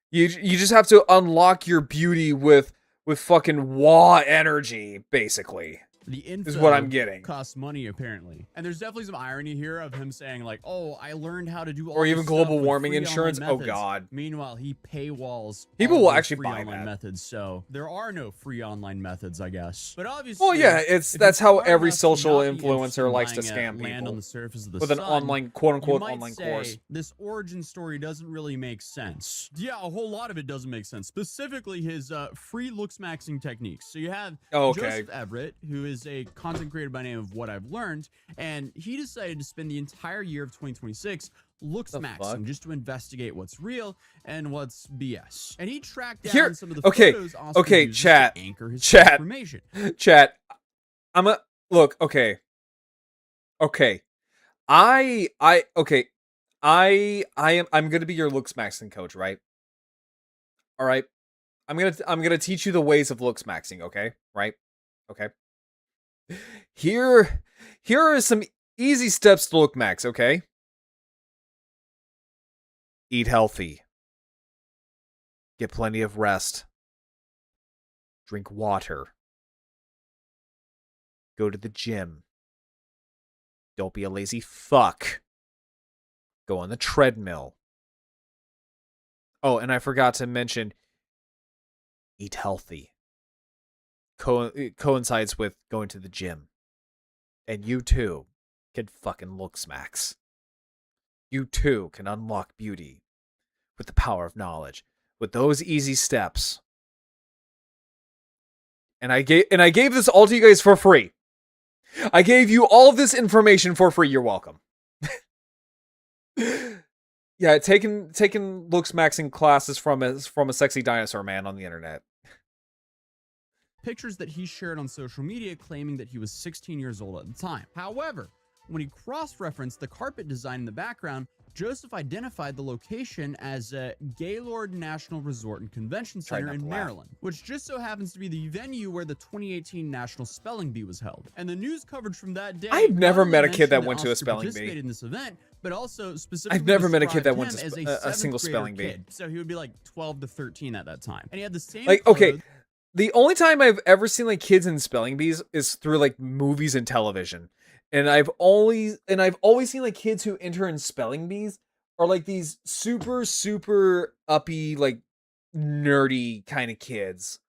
You just have to unlock your beauty with fucking raw energy, basically. The info Is what I'm getting. costs money, apparently. And there's definitely some irony here of him saying, like, oh, I learned how to do all Or this even stuff global with warming free insurance. online Oh, methods. God. Meanwhile, he paywalls People all will those actually free buy online that. methods, so there are no free online methods, I guess. But obviously, Well, yeah, that's how every social influencer influencer likes to scam land people on the surface of the with an sun, online, quote you unquote, might online say course. this origin story doesn't really make sense. Yeah, a whole lot of it doesn't make sense. Specifically, his free looks maxing techniques. So you have Joseph Everett, who is a content creator by name of What I've Learned, and he decided to spend the entire year of 2026 looks maxing just to investigate what's real and what's BS. And he tracked down some of the photos Oscar uses to anchor his transformation. Chat. I'm a look. Okay. I'm gonna be your looks maxing coach, right? All right. I'm gonna teach you the ways of looks maxing. Okay. Right. Okay. Here are some easy steps to look max. Okay. Eat healthy. Get plenty of rest. Drink water. Go to the gym. Don't be a lazy fuck. Go on the treadmill. Oh, and I forgot to mention, eat healthy. Coincides with going to the gym. And you too can fucking look smacks. You too can unlock beauty with the power of knowledge. With those easy steps. And I gave this all to you guys for free. I gave you all of this information for free. You're welcome. Yeah, taking looks maxing classes from a sexy dinosaur man on the internet. Pictures that he shared on social media claiming that he was 16 years old at the time. However, when he cross-referenced the carpet design in the background, Joseph identified the location as Gaylord National Resort and Convention Center in Maryland, which just so happens to be the venue where the 2018 National Spelling Bee was held. And the news coverage from that day, I've never met a kid that went to a spelling bee. In this event, but also specifically, I've never met a kid that went to a single spelling bee. So he would be like 12 to 13 at that time, and he had the same The only time I've ever seen like kids in spelling bees is through like movies and television. And I've always seen like kids who enter in spelling bees are like these super uppy, like nerdy kind of kids.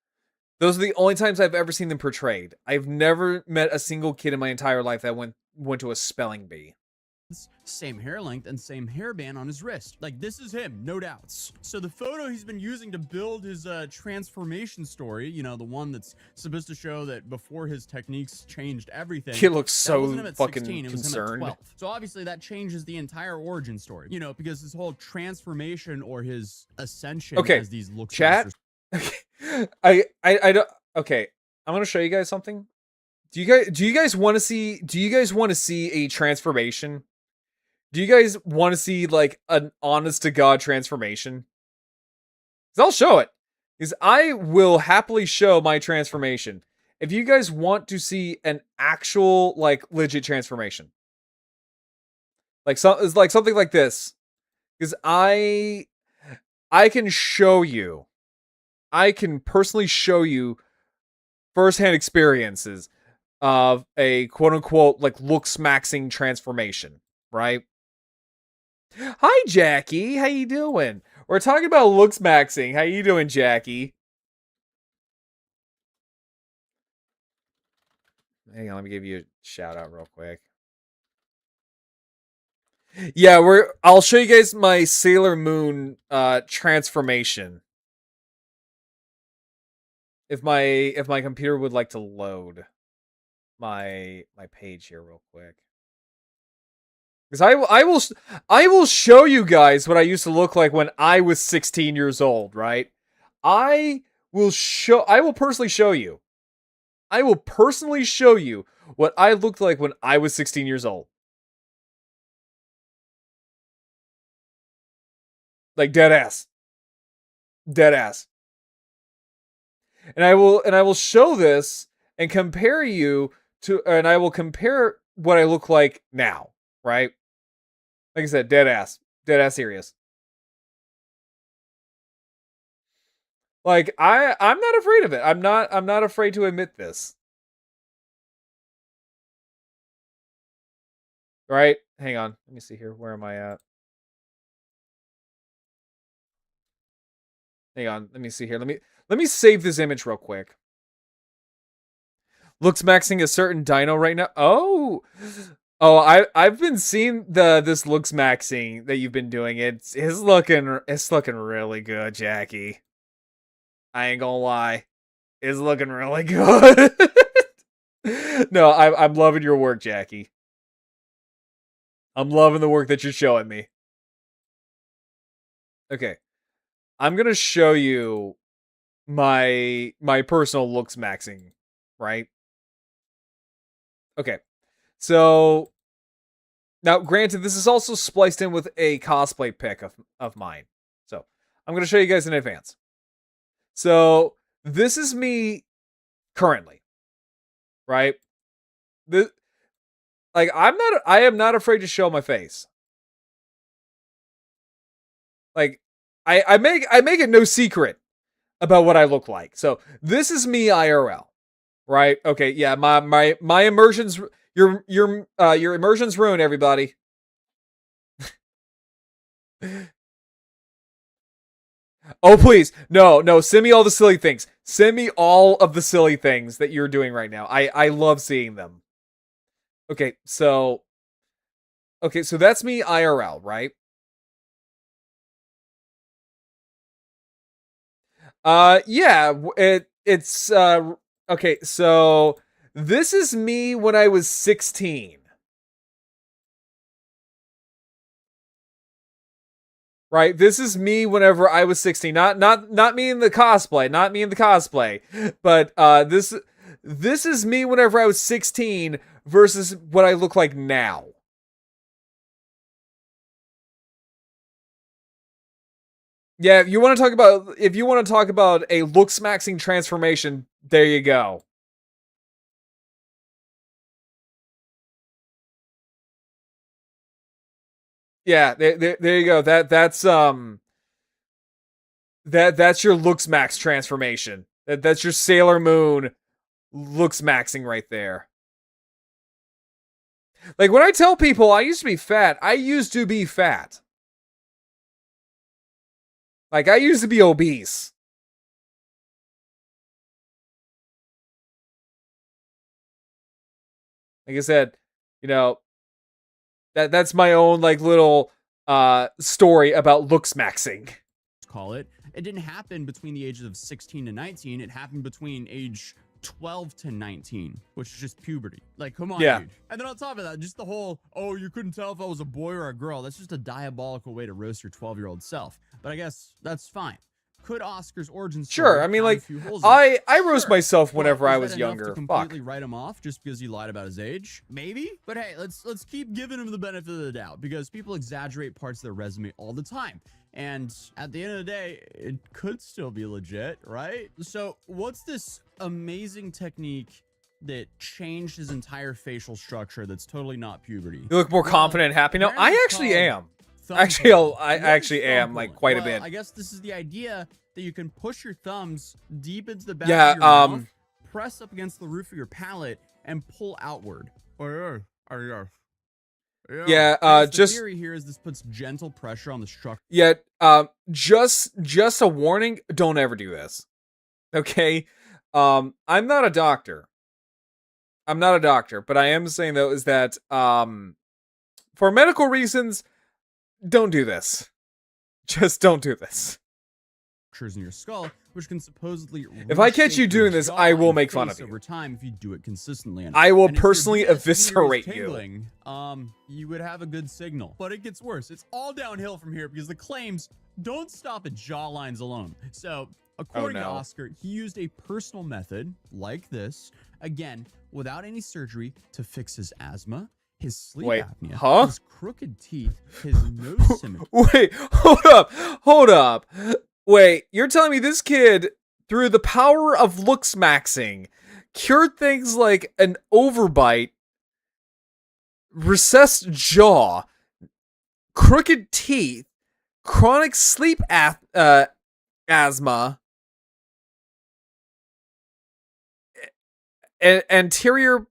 Those are the only times I've ever seen them portrayed. I've never met a single kid in my entire life that went to a spelling bee. Same hair length and same hairband on his wrist. Like, this is him, no doubts. So the photo he's been using to build his transformation story, you know, the one that's supposed to show that before his techniques changed everything. He looks so fucking 16, it was concerned. him at 12. So obviously that changes the entire origin story, you know, because his whole transformation or his ascension as these looks. Chat. I don't. Okay, I'm gonna show you guys something. Do you guys want to see a transformation? Do you guys want to see like an honest to God transformation? Because I'll show it. Because I will happily show my transformation. If you guys want to see an actual like legit transformation. It's like something like this. Because I can show you. I can personally show you firsthand experiences of a quote unquote like looks maxing transformation, right? Hi Jackie, how you doing? We're talking about looks maxing. How you doing, Jackie? Hang on, let me give you a shout out real quick. Yeah, I'll show you guys my Sailor Moon transformation. If my computer would like to load my page here real quick. Because I will show you guys what I used to look like when I was 16 years old, right? I will personally show you. I will personally show you what I looked like when I was 16 years old. Like dead ass. Dead ass. And I will show this and compare you to, and I will compare what I look like now, right? Like I said, dead ass serious. Like I'm not afraid of it. I'm not afraid to admit this. Right? Hang on. Let me see here. Where am I at? Hang on. Let me see here. Let me save this image real quick. Looks maxing a certain dino right now. Oh, I've been seeing this looks maxing that you've been doing. It's looking really good, Jackie. I ain't gonna lie, it's looking really good. No, I'm loving your work, Jackie. I'm loving the work that you're showing me. Okay, I'm gonna show you my personal looks maxing, right? Okay, so now, granted, this is also spliced in with a cosplay pic of mine. So I'm going to show you guys in advance. So this is me currently, right? I am not afraid to show my face. Like, I make it no secret about what I look like. So this is me IRL, right? Okay, yeah, my immersions, your immersions ruined, everybody. Oh, please. No, send me all the silly things. Send me all of the silly things that you're doing right now. I love seeing them. Okay, so that's me IRL, right? Yeah, it's okay, so this is me when I was 16. Right, this is me whenever I was 16. Not me in the cosplay, not me in the cosplay, but this is me whenever I was 16 versus what I look like now. Yeah, if you want to talk about a looks maxing transformation, there you go. Yeah, there you go. That's your looks max transformation. That's your Sailor Moon looks maxing right there. Like when I tell people I used to be fat, I used to be fat. Like I used to be obese. Like I said, you know, that's my own like little story about looks maxing. Call it. It didn't happen between the ages of 16 to 19. It happened between age 12 to 19, which is just puberty. Like, come on, yeah. Dude. And then on top of that, just the whole, oh, you couldn't tell if I was a boy or a girl. That's just a diabolical way to roast your 12-year-old self. But I guess that's fine. Could Oscar's origin story? Sure, I mean, like, I roast myself whenever I was younger. To completely write him off just because he lied about his age? Maybe. But hey, let's keep giving him the benefit of the doubt because people exaggerate parts of their resume all the time. And at the end of the day, it could still be legit, right? So what's this amazing technique that changed his entire facial structure that's totally not puberty? You look more confident and happy now. I actually am. Actually, I actually am, like, quite a bit. I guess this is the idea that you can push your thumbs deep into the back of your mouth, press up against the roof of your palate, and pull outward. Yeah, the theory here is this puts gentle pressure on the structure. Yeah, just a warning, don't ever do this. Okay? I'm not a doctor. I'm not a doctor, but I am saying though is that for medical reasons, don't do this. Just don't do this. In your skull, which can supposly if I catch you doing this, I will make fun of you over time if you do it consistently enough. I will personally eviscerate you. You would have a good signal, but it gets worse. It's all downhill from here because the claims don't stop at jaw lines alone. So according to Oscar, he used a personal method like this, again, without any surgery, to fix his asthma, his sleep apnea, his crooked teeth, his nose symmetry. Wait, hold up. Wait, you're telling me this kid, through the power of looks maxing, cured things like an overbite, recessed jaw, crooked teeth, chronic sleep asthma, anterior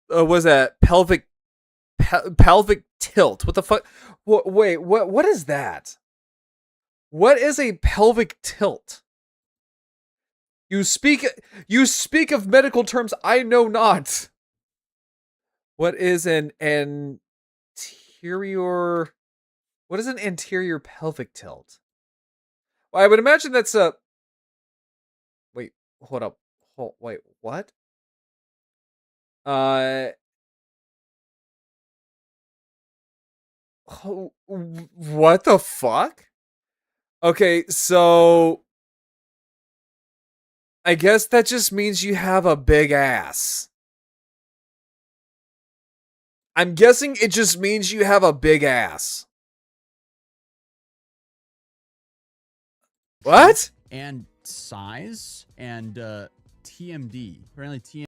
was that pelvic tilt? What the fuck? Wait, what is that? What is a pelvic tilt? You speak of medical terms I know not. What is an anterior? What is an anterior pelvic tilt? Well, I would imagine that's a. Wait, hold up. Wait, what? What the fuck? Okay, so I guess that just means you have a big ass. I'm guessing it just means you have a big ass. What? And size and TMD. Apparently TMD.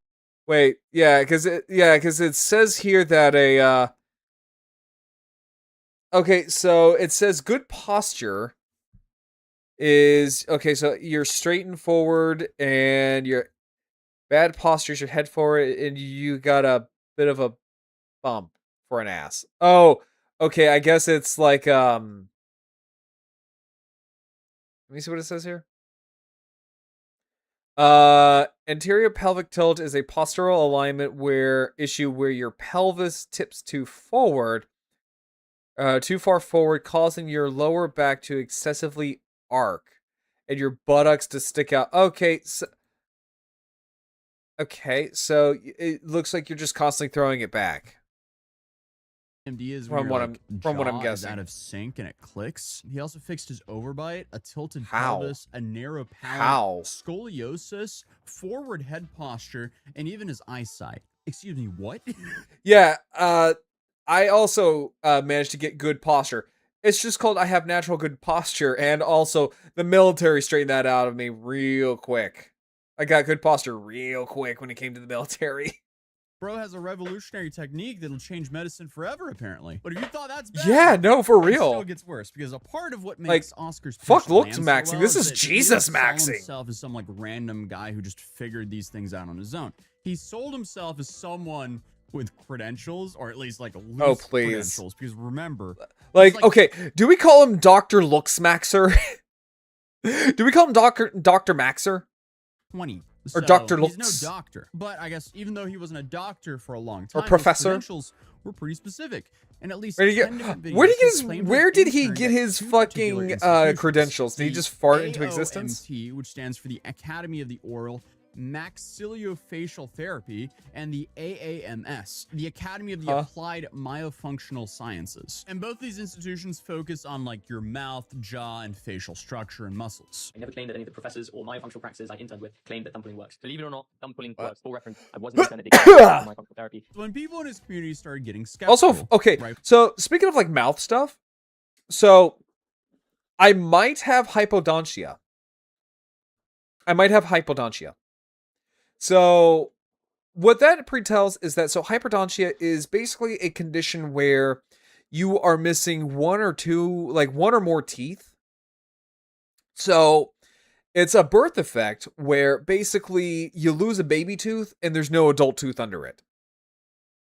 Wait, yeah, because it says here that a okay, so it says good posture is okay, so you're straight and forward, and your bad posture is your head forward, and you got a bit of a bump for an ass. Oh, okay, I guess it's like let me see what it says here. Anterior pelvic tilt is a postural alignment where your pelvis tips too far forward, causing your lower back to excessively arc and your buttocks to stick out. Okay, so it looks like you're just constantly throwing it back. TMD is from what I'm guessing. Out of sync and it clicks. He also fixed his overbite, a tilted pelvis, a narrow palate, scoliosis, forward head posture, and even his eyesight. Excuse me, what? Yeah, I also managed to get good posture. It's just called I have natural good posture, and also the military straightened that out of me real quick. I got good posture real quick when it came to the military. Bro has a revolutionary technique that'll change medicine forever, apparently. But if you thought that's bad, yeah, no, for real, it still gets worse because a part of what makes Oscar's fuck looks maxing. This is Jesus maxing. Himself as some like random guy who just figured these things out on his own. He sold himself as someone with credentials, or at least like loose credentials. Because remember, like okay, do we call him Dr. Looks Maxer? Do we call him Dr. Maxer? 20. Or Dr. Looks. He's no doctor. But I guess even though he wasn't a doctor for a long time, or professor, his credentials were pretty specific. And at least where did he get his fucking credentials? Did he just fart into existence? AOMT, which stands for the Academy of the Oral Maxillofacial Therapy, and the AAMS, the Academy of the Applied Myofunctional Sciences. And both these institutions focus on like your mouth, jaw, and facial structure and muscles. I never claimed that any of the professors or myofunctional practices I interned with claimed that thumb pulling works. Believe it or not, thumb pulling works. Full reference, I wasn't intended to myofunctional therapy. When people in his community started getting skeptical. Also, okay, so speaking of like mouth stuff, so I might have hypodontia. So what that pretells is that hyperdontia is basically a condition where you are missing one or more teeth. So it's a birth effect where basically you lose a baby tooth and there's no adult tooth under it.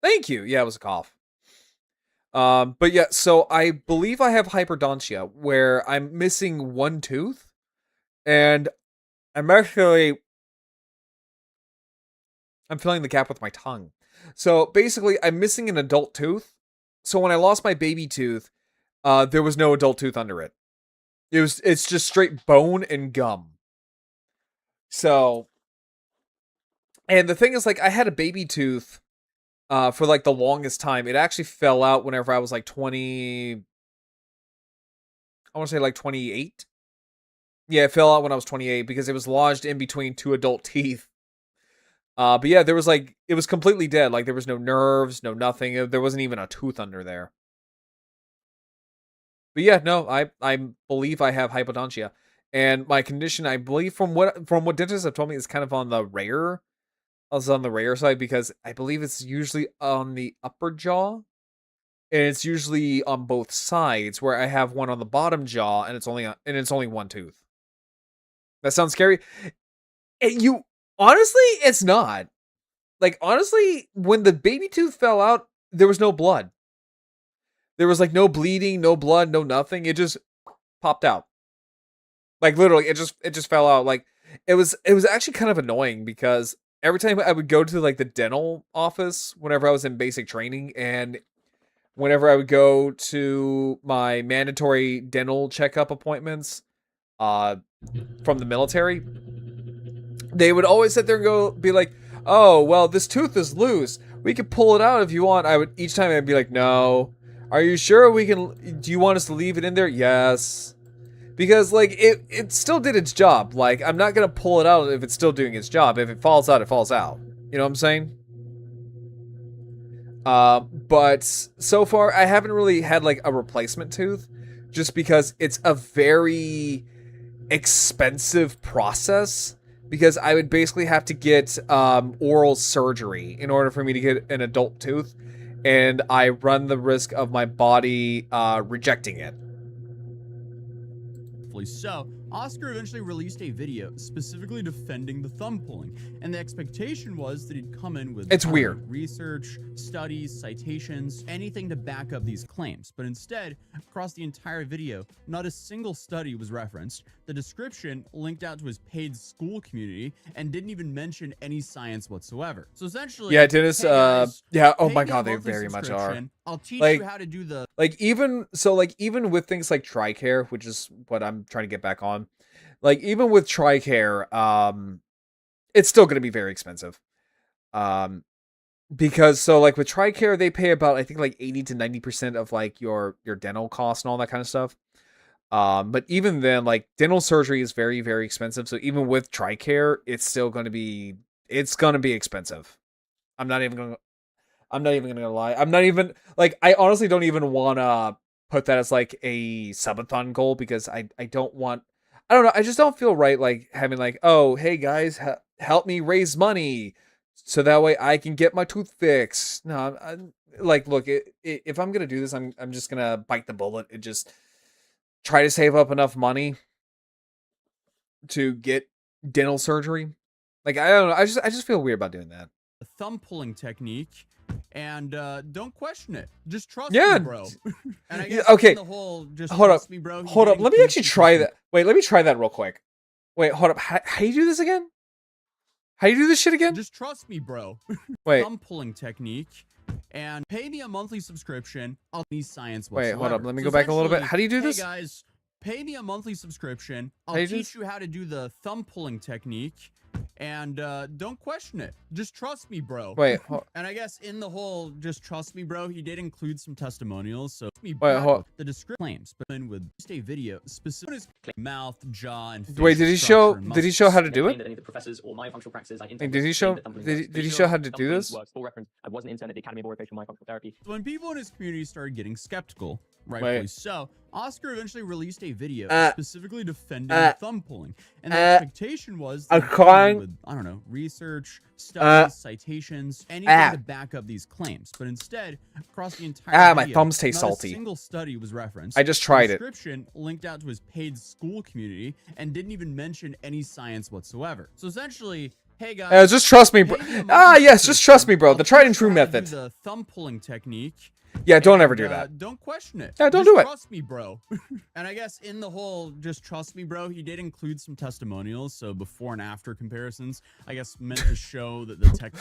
Thank you. Yeah, it was a cough. But yeah, so I believe I have hyperdontia where I'm missing one tooth, and I'm actually I'm filling the gap with my tongue. So basically, I'm missing an adult tooth. So when I lost my baby tooth, there was no adult tooth under it. It's just straight bone and gum. So, and the thing is, like, I had a baby tooth for like the longest time. It actually fell out whenever I was like 20. I want to say like 28. Yeah, it fell out when I was 28 because it was lodged in between two adult teeth. But yeah, there was like, it was completely dead. Like there was no nerves, no nothing. There wasn't even a tooth under there. But yeah, no, I believe I have hypodontia. And my condition, I believe from what dentists have told me, is kind of on the rare. I was on the rare side because I believe it's usually on the upper jaw. And it's usually on both sides, where I have one on the bottom jaw and it's only one tooth. That sounds scary. Honestly, it's not. Like, honestly, when the baby tooth fell out, there was no blood. There was like no bleeding, no blood, no nothing. It just popped out. Like literally, it just fell out. Like it was actually kind of annoying because every time I would go to like the dental office whenever I was in basic training, and whenever I would go to my mandatory dental checkup appointments from the military, they would always sit there and be like, "Oh, well, this tooth is loose. We could pull it out if you want." Each time I'd be like, "No. Are you sure we can? Do you want us to leave it in there?" "Yes." Because like it still did its job. Like I'm not gonna pull it out if it's still doing its job. If it falls out, it falls out. You know what I'm saying? But so far I haven't really had like a replacement tooth, just because it's a very expensive process. Because I would basically have to get oral surgery in order for me to get an adult tooth, and I run the risk of my body rejecting it. So, Oscar eventually released a video specifically defending the thumb pulling, and the expectation was that he'd come in with weird research, studies, citations, anything to back up these claims. But instead, across the entire video, not a single study was referenced. The description linked out to his paid school community and didn't even mention any science whatsoever. So essentially, yeah, Dennis, hey guys, yeah, oh my god, they very much are. I'll teach you how to do the even with things like TRICARE, which is what I'm trying to get back on. Like even with TRICARE, it's still going to be very expensive. Because so like with TRICARE, they pay about, I think, like 80 to 90% of like your dental costs and all that kind of stuff. But even then, like dental surgery is very, very expensive. So even with TRICARE, it's still going to be expensive. I'm not even gonna lie. I'm not even like, I honestly don't even want to put that as like a subathon goal, because I don't know. I just don't feel right like having like, oh, hey guys, help me raise money so that way I can get my tooth fixed. No, I'm like, look, if I'm gonna do this, I'm just gonna bite the bullet and just try to save up enough money to get dental surgery. Like, I don't know. I just feel weird about doing that. Thumb pulling technique, and don't question it. Just trust me, bro. And I guess okay. the whole just hold trust up. me, bro. Hold up. Let me actually try that. Wait, let me try that real quick. Wait, hold up. How do you do this again? How do you do this shit again? Just trust me, bro. Wait. Thumb pulling technique, and pay me a monthly subscription. I'll need science whatsoever. Wait, hold up. Let me go back a little bit. How do you do this? Hey guys, pay me a monthly subscription. I'll teach you how to do the thumb pulling technique. And don't question it. Just trust me, bro. Wait. And I guess in the whole just trust me, bro, he did include some testimonials. So wait, the description claims, but then with just a video specific his mouth, jaw, and face. Wait, did he show how to do it? Did he show how to do this? I was an intern at the Academy of Occupational Myofunctional Therapy. When people in his community started getting skeptical, rightfully so, Oscar eventually released a video specifically defending thumb pulling, and the expectation was that with, I don't know, research, studies, citations, anything to back up these claims. But instead, across the entire my video, thumbs taste not salty. A single study was referenced. I just tried it. The description linked out to his paid school community and didn't even mention any science whatsoever. So essentially, hey guys, just trust me, bro. Yes, just trust me, bro. The tried and true method. The thumb pulling technique. Yeah, don't ever do that. Don't question it. Yeah, don't Just do it. Trust me, bro. And I guess in the whole just trust me, bro, he did include some testimonials, so before and after comparisons, I guess meant to show that the tech.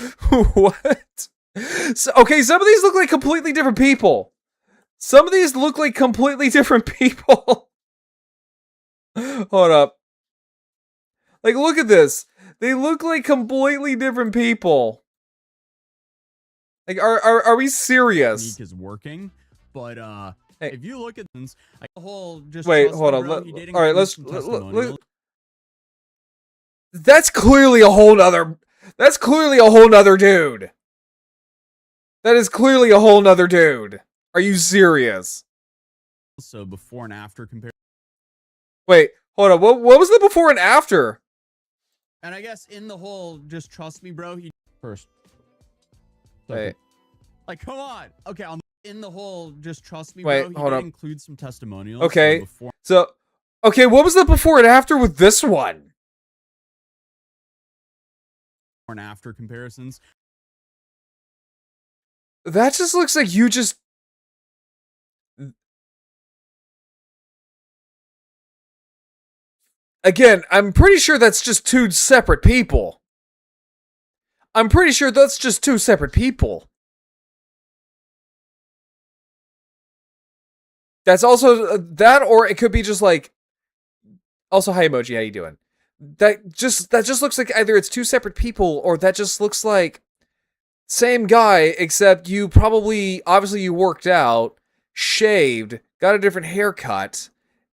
What? So, okay, some of these look like completely different people. Some of these look like completely different people. Hold up. Like, look at this. They look like completely different people. Like, are we serious? Is working, but Hey. if you look at things, like the whole just wait, trust hold me, on. bro, he did All right, include let's. some testimonials. That's clearly a whole nother. That's clearly a whole nother dude. That is clearly a whole nother dude. Are you serious? So before and after compare. Wait, hold on. What was the before and after? And I guess in the whole just trust me, bro, he first. Wait. Like, come on. Okay, in the whole just trust me, Wait, bro, he hold did up. include some testimonials. Okay. So before So, okay, what was the before and after with this one? and after comparisons. That just looks like you just. Again, I'm pretty sure that's just two separate people. I'm pretty sure that's just two separate people. That's also that, or it could be just like. Also, hi emoji, how you doing? That just looks like either it's two separate people, or that just looks like same guy, except you probably obviously you worked out, shaved, got a different haircut,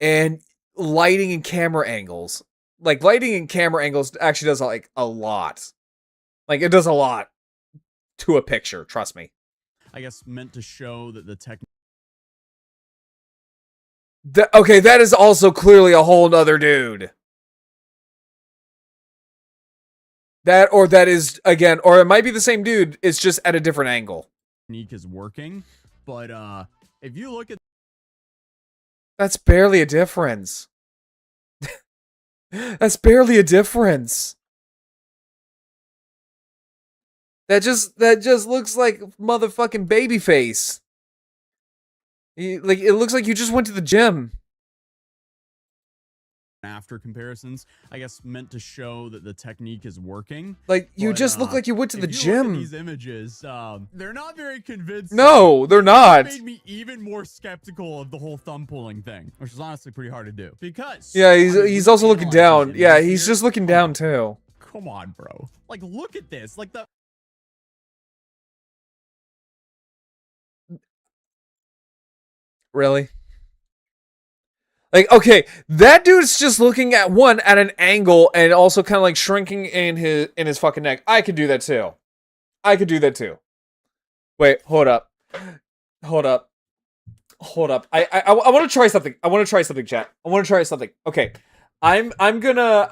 and lighting and camera angles. Like lighting and camera angles actually does like a lot. Like it does a lot to a picture, trust me. I guess meant to show that the tech. Okay, that is also clearly a whole nother dude. That is again, or it might be the same dude, it's just at a different angle. Technique is working, but if you look at That's barely a difference. That's barely a difference. That just looks like motherfucking babyface. Like it looks like you just went to the gym. after comparisons, I guess meant to show that the technique is working. Like you But, just look like you went to the if you look at gym. these images, they're not very convincing. No, they're It not. made me even more skeptical of the whole thumb pulling thing, which is honestly pretty hard to do. Because Yeah, I mean, he's we also looking analyze down. these Yeah, images he's here. just looking down too. Come on, bro. Like, look at this. Like the. Really? Like, okay, that dude's just looking at one at an angle and also kind of like shrinking in his fucking neck. I could do that too. I could do that too. Wait, hold up. Hold up. Hold up. I want to try something. I want to try something, chat. I want to try something. Okay. I'm gonna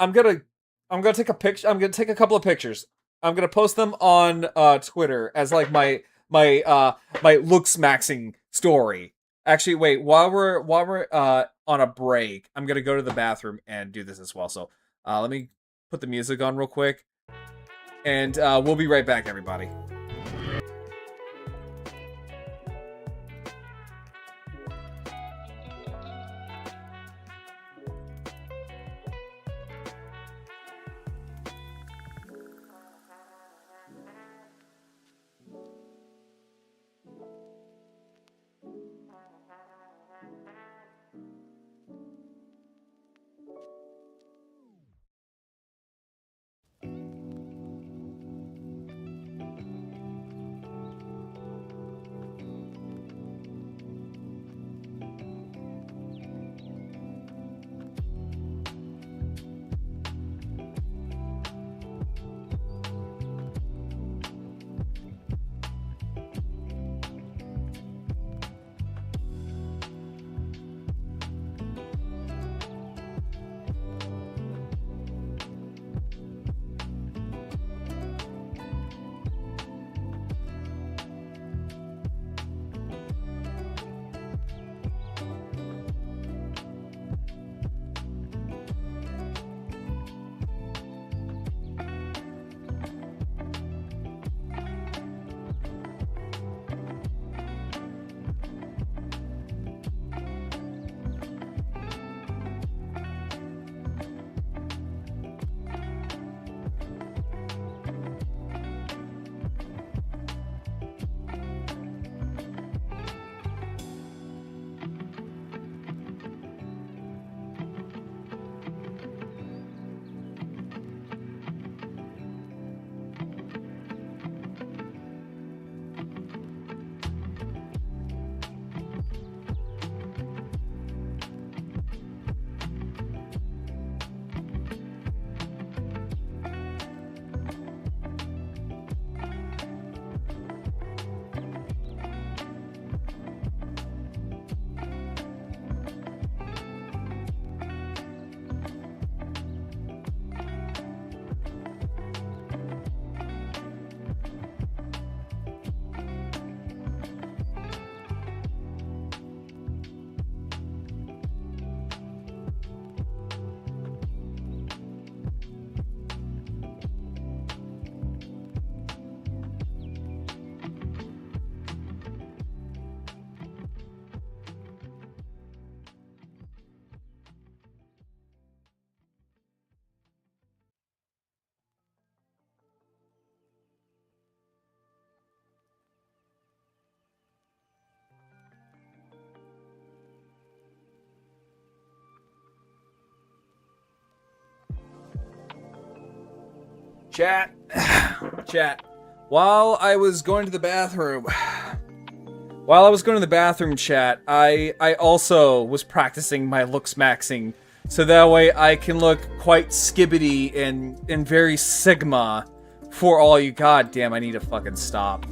take a picture. I'm gonna take a couple of pictures. I'm gonna post them on Twitter as like my looks maxing story. Actually, wait, while we're on a break, I'm gonna go to the bathroom and do this as well. So let me put the music on real quick. And we'll be right back, everybody. Chat. Chat. While I was going to the bathroom, chat, I also was practicing my looks maxing, so that way I can look quite skibbity and very sigma for all you. God damn, I need to fucking stop.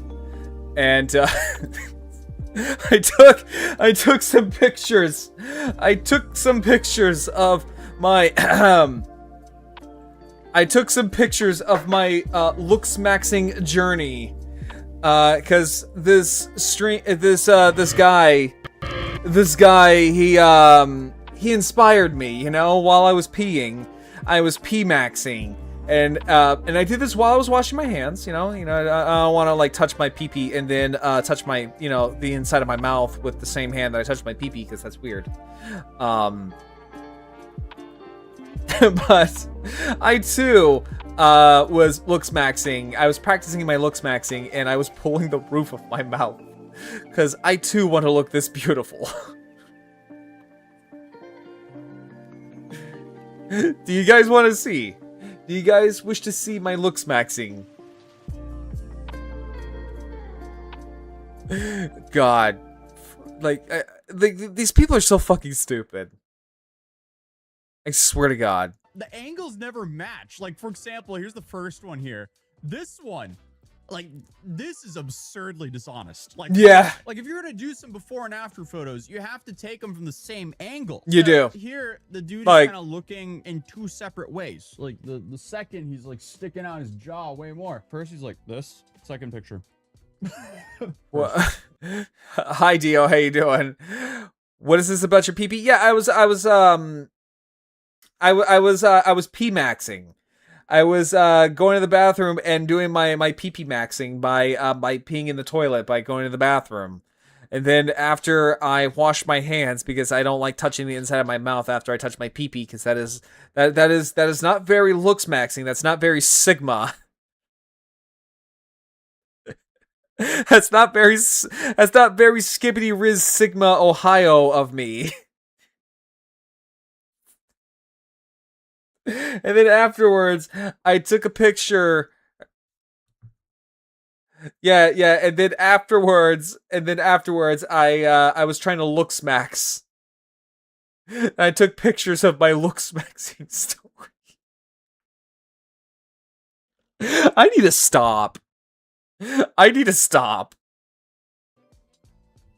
And I took some pictures. I took some pictures of my looks maxing journey. Cause this guy, he inspired me, you know, while I was peeing. I was pee maxing. And I did this while I was washing my hands, you know, I don't want to like touch my pee-pee and then touch my, you know, the inside of my mouth with the same hand that I touched my pee-pee, because that's weird. But I too was looks maxing. I was practicing my looks maxing, and I was pulling the roof of my mouth because I too want to look this beautiful. Do you guys want to see? Do you guys wish to see my looks maxing? God, like these people are so fucking stupid. I swear to God. The angles never match. Like, for example, here's the first one here. This one, like, this is absurdly dishonest. Like, yeah. Like, if you're gonna do some before and after photos, you have to take them from the same angle. You do. Here, the dude like, is kind of looking in two separate ways. Like, the second, he's, like, sticking out his jaw way more. First, he's like this. Second picture. Well, hi, Dio. How you doing? What is this about your pee-pee? Yeah, I was pee maxing. I was going to the bathroom and doing my pee-pee maxing by peeing in the toilet by going to the bathroom. And then after I washed my hands, because I don't like touching the inside of my mouth after I touch my pee-pee, because that is not very looks maxing. That's not very sigma. That's not very skibbity riz sigma Ohio of me. And then afterwards, I took a picture. Yeah, and then afterwards, I was trying to looks max. And I took pictures of my looks maxing story. I need to stop.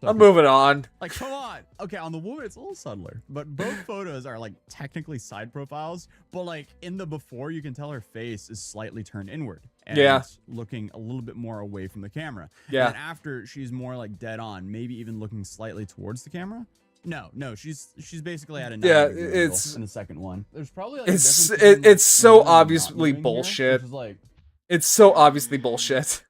I'm moving on. Like, come on. Okay, on the woman, it's a little subtler. But both photos are, like, technically side profiles. But, like, in the before, you can tell her face is slightly turned inward. And looking a little bit more away from the camera. Yeah. And after, she's more, like, dead on. Maybe even looking slightly towards the camera. No, she's basically at a 90 degree angle in the second one. There's probably, like, it's so obviously bullshit. It's so obviously bullshit.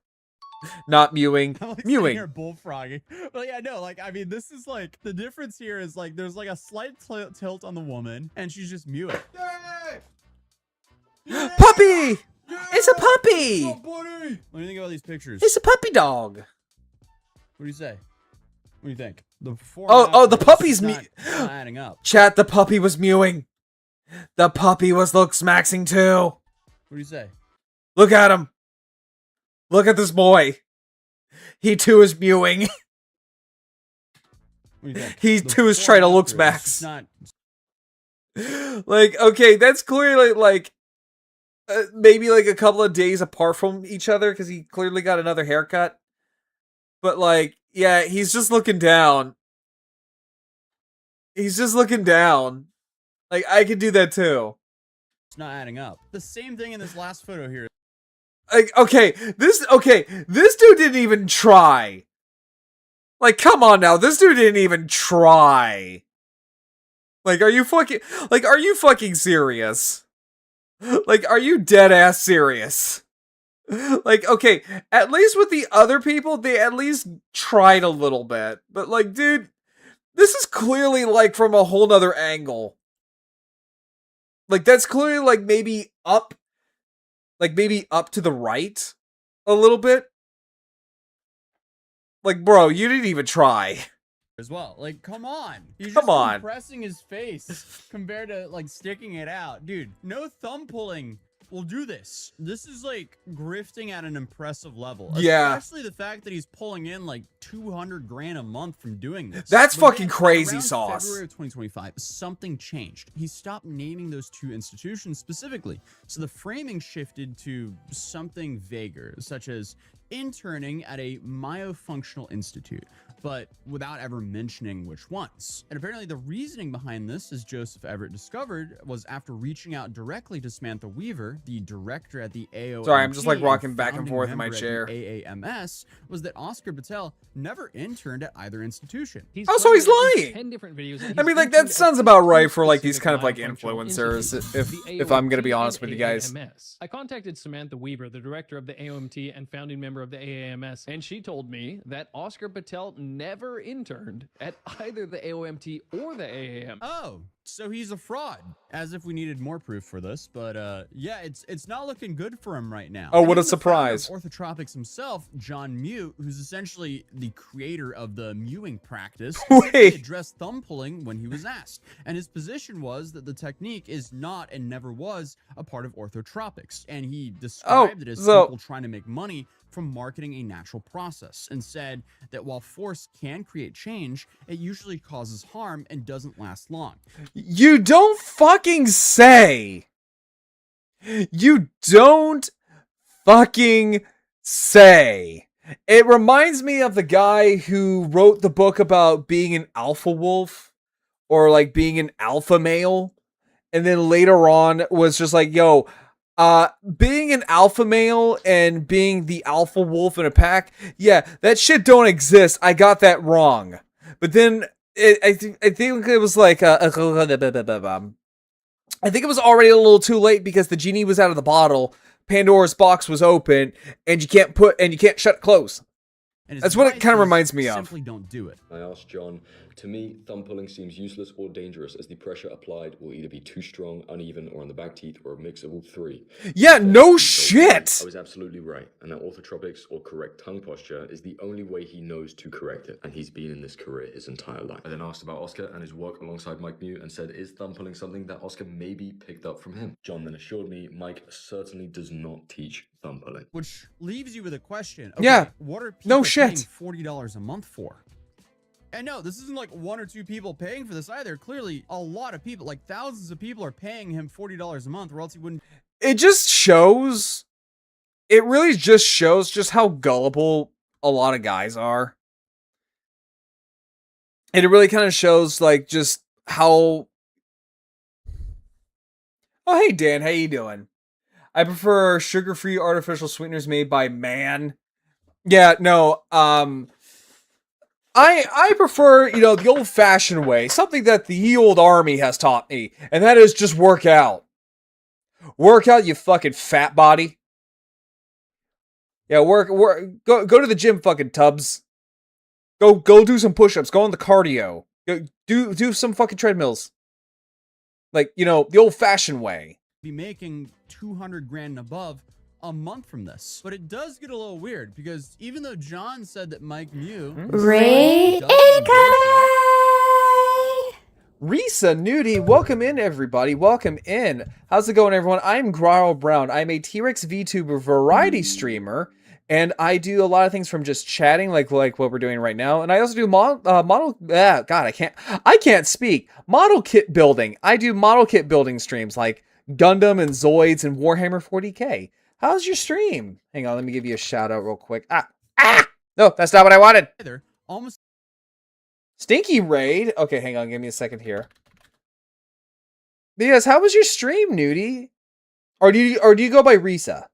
Not mewing. Mewing. Here bullfrogging. But yeah, no, like, I mean, this is like, the difference here is like, there's like a slight tilt on the woman, and she's just mewing. Yeah! Puppy! Yeah! It's a puppy! Oh, buddy! What do you think about these pictures? It's a puppy dog. What do you say? What do you think? The before the puppy's not adding up. Chat, the puppy was mewing. The puppy was looks maxing too. What do you say? Look at him. Look at this boy. He too is mewing. He too is trying to looks max. Like, okay, that's clearly like maybe like a couple of days apart from each other, because he clearly got another haircut. But like, yeah, he's just looking down. He's just looking down. Like, I could do that too. It's not adding up. The same thing in this last photo here. Like, this dude didn't even try. Like, come on now, this dude didn't even try. Like, are you fucking serious? Like, are you dead ass serious? Like, okay, at least with the other people, they at least tried a little bit. But like, dude, this is clearly like from a whole nother angle. Like, that's clearly like maybe up to the right a little bit. Like, bro, you didn't even try. As well. Like, come on. He's come just on. Pressing his face compared to, like, sticking it out. Dude, no thumb pulling will do this. This is like grifting at an impressive level. Yeah. Especially the fact that he's pulling in like 200 grand a month from doing this. That's But fucking then, crazy around sauce. February of 2025, something changed. He stopped naming those two institutions specifically. So the framing shifted to something vaguer, such as interning at a myofunctional institute, but without ever mentioning which ones. And apparently the reasoning behind this, as Joseph Everett discovered, was after reaching out directly to Samantha Weaver, the director at the AOMT. Sorry, I'm just like rocking and back and founding forth in my member at chair. the AAMS, was that Oscar Patel never interned at either institution. Oh, so he's lying. 10 different videos I mean, like, that sounds about right for, like, these kind of, like, influencers, if I'm gonna be honest with you guys. I contacted Samantha Weaver, the director of the AOMT and founding member of the AAMS, and she told me that Oscar Patel never interned at either the AOMT or the AAM. Oh, so he's a fraud. As if we needed more proof for this, but yeah, it's not looking good for him right now. Oh, what And a even the founder surprise. of Orthotropics himself, John Mew, who's essentially the creator of the mewing practice, Wait. addressed thumb pulling when he was asked. And his position was that the technique is not and never was a part of orthotropics. And he described it as so- people trying to make money from marketing a natural process, and said that while force can create change, it usually causes harm and doesn't last long. You don't fucking say. You don't fucking say. It reminds me of the guy who wrote the book about being an alpha wolf, or like being an alpha male, and then later on was just like, yo, being an alpha male and being the alpha wolf in a pack, yeah, that shit don't exist. I got that wrong. But then I think it was like I think it was already a little too late because the genie was out of the bottle, Pandora's box was open, and you can't shut it close. And his That's what it advice kind of is reminds me of. Simply don't do it. I asked John, to me, thumb pulling seems useless or dangerous as the pressure applied will either be too strong, uneven, or on the back teeth, or a mix of all three. Yeah, He no told me shit. I was absolutely right, and that orthotropics, or correct tongue posture, is the only way he knows to correct it, and he's been in this career his entire life. I then asked about Oscar and his work alongside Mike Mew and said, is thumb pulling something that Oscar maybe picked up from him? John then assured me Mike certainly does not teach thumb pulling. Which leaves you with a question. Okay, Yeah, what are people no paying shit. $40 a month for? And no, this isn't like one or two people paying for this either. Clearly, a lot of people, like thousands of people, are paying him $40 a month, or else he wouldn't. It just shows. It really just shows just how gullible a lot of guys are. And it really kind of shows like just how. Oh, hey Dan, how you doing? I prefer sugar-free artificial sweeteners made by man. Yeah, no, I prefer, the old-fashioned way, something that the old army has taught me, and that is just work out. Work out, you fucking fat body. Yeah, go to the gym, fucking tubs. Go do some push-ups, go on the cardio. Go, do some fucking treadmills. Like, the old-fashioned way. Be making 200 grand and above a month from this. But it does get a little weird because even though John said that Mike Mew Rate doesn't endorse it, Risa Nudie, welcome in everybody. Welcome in. How's it going, everyone? I'm Gryle Brown. I'm a T-Rex VTuber variety streamer, and I do a lot of things from just chatting, like what we're doing right now. And I also do I can't speak. Model kit building. I do model kit building streams like Gundam and Zoids and Warhammer 40k. How's your stream? Hang on, let me give you a shout out real quick. No, that's not what I wanted. either almost Stinky Raid. Okay, hang on, give me a second here. Because how was your stream, Nudie? Or do you go by Risa?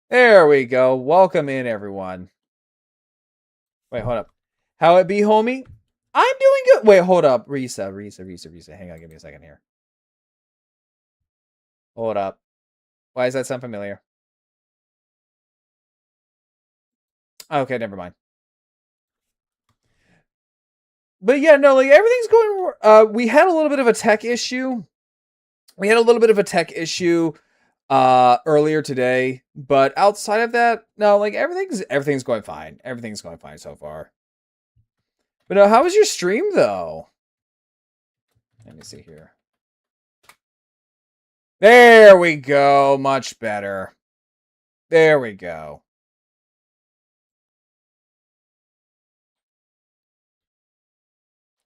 There we go. Welcome in, everyone. Wait, hold up. How it be, homie? I'm doing good. Wait, hold up. Risa. Hang on, give me a second here. Hold up. Why does that sound familiar? Okay, never mind. But yeah, no, like everything's going. We had a little bit of a tech issue. Earlier today, but outside of that, no, like everything's going fine. Everything's going fine so far. But no, how was your stream though? Let me see here. There we go. Much better. There we go.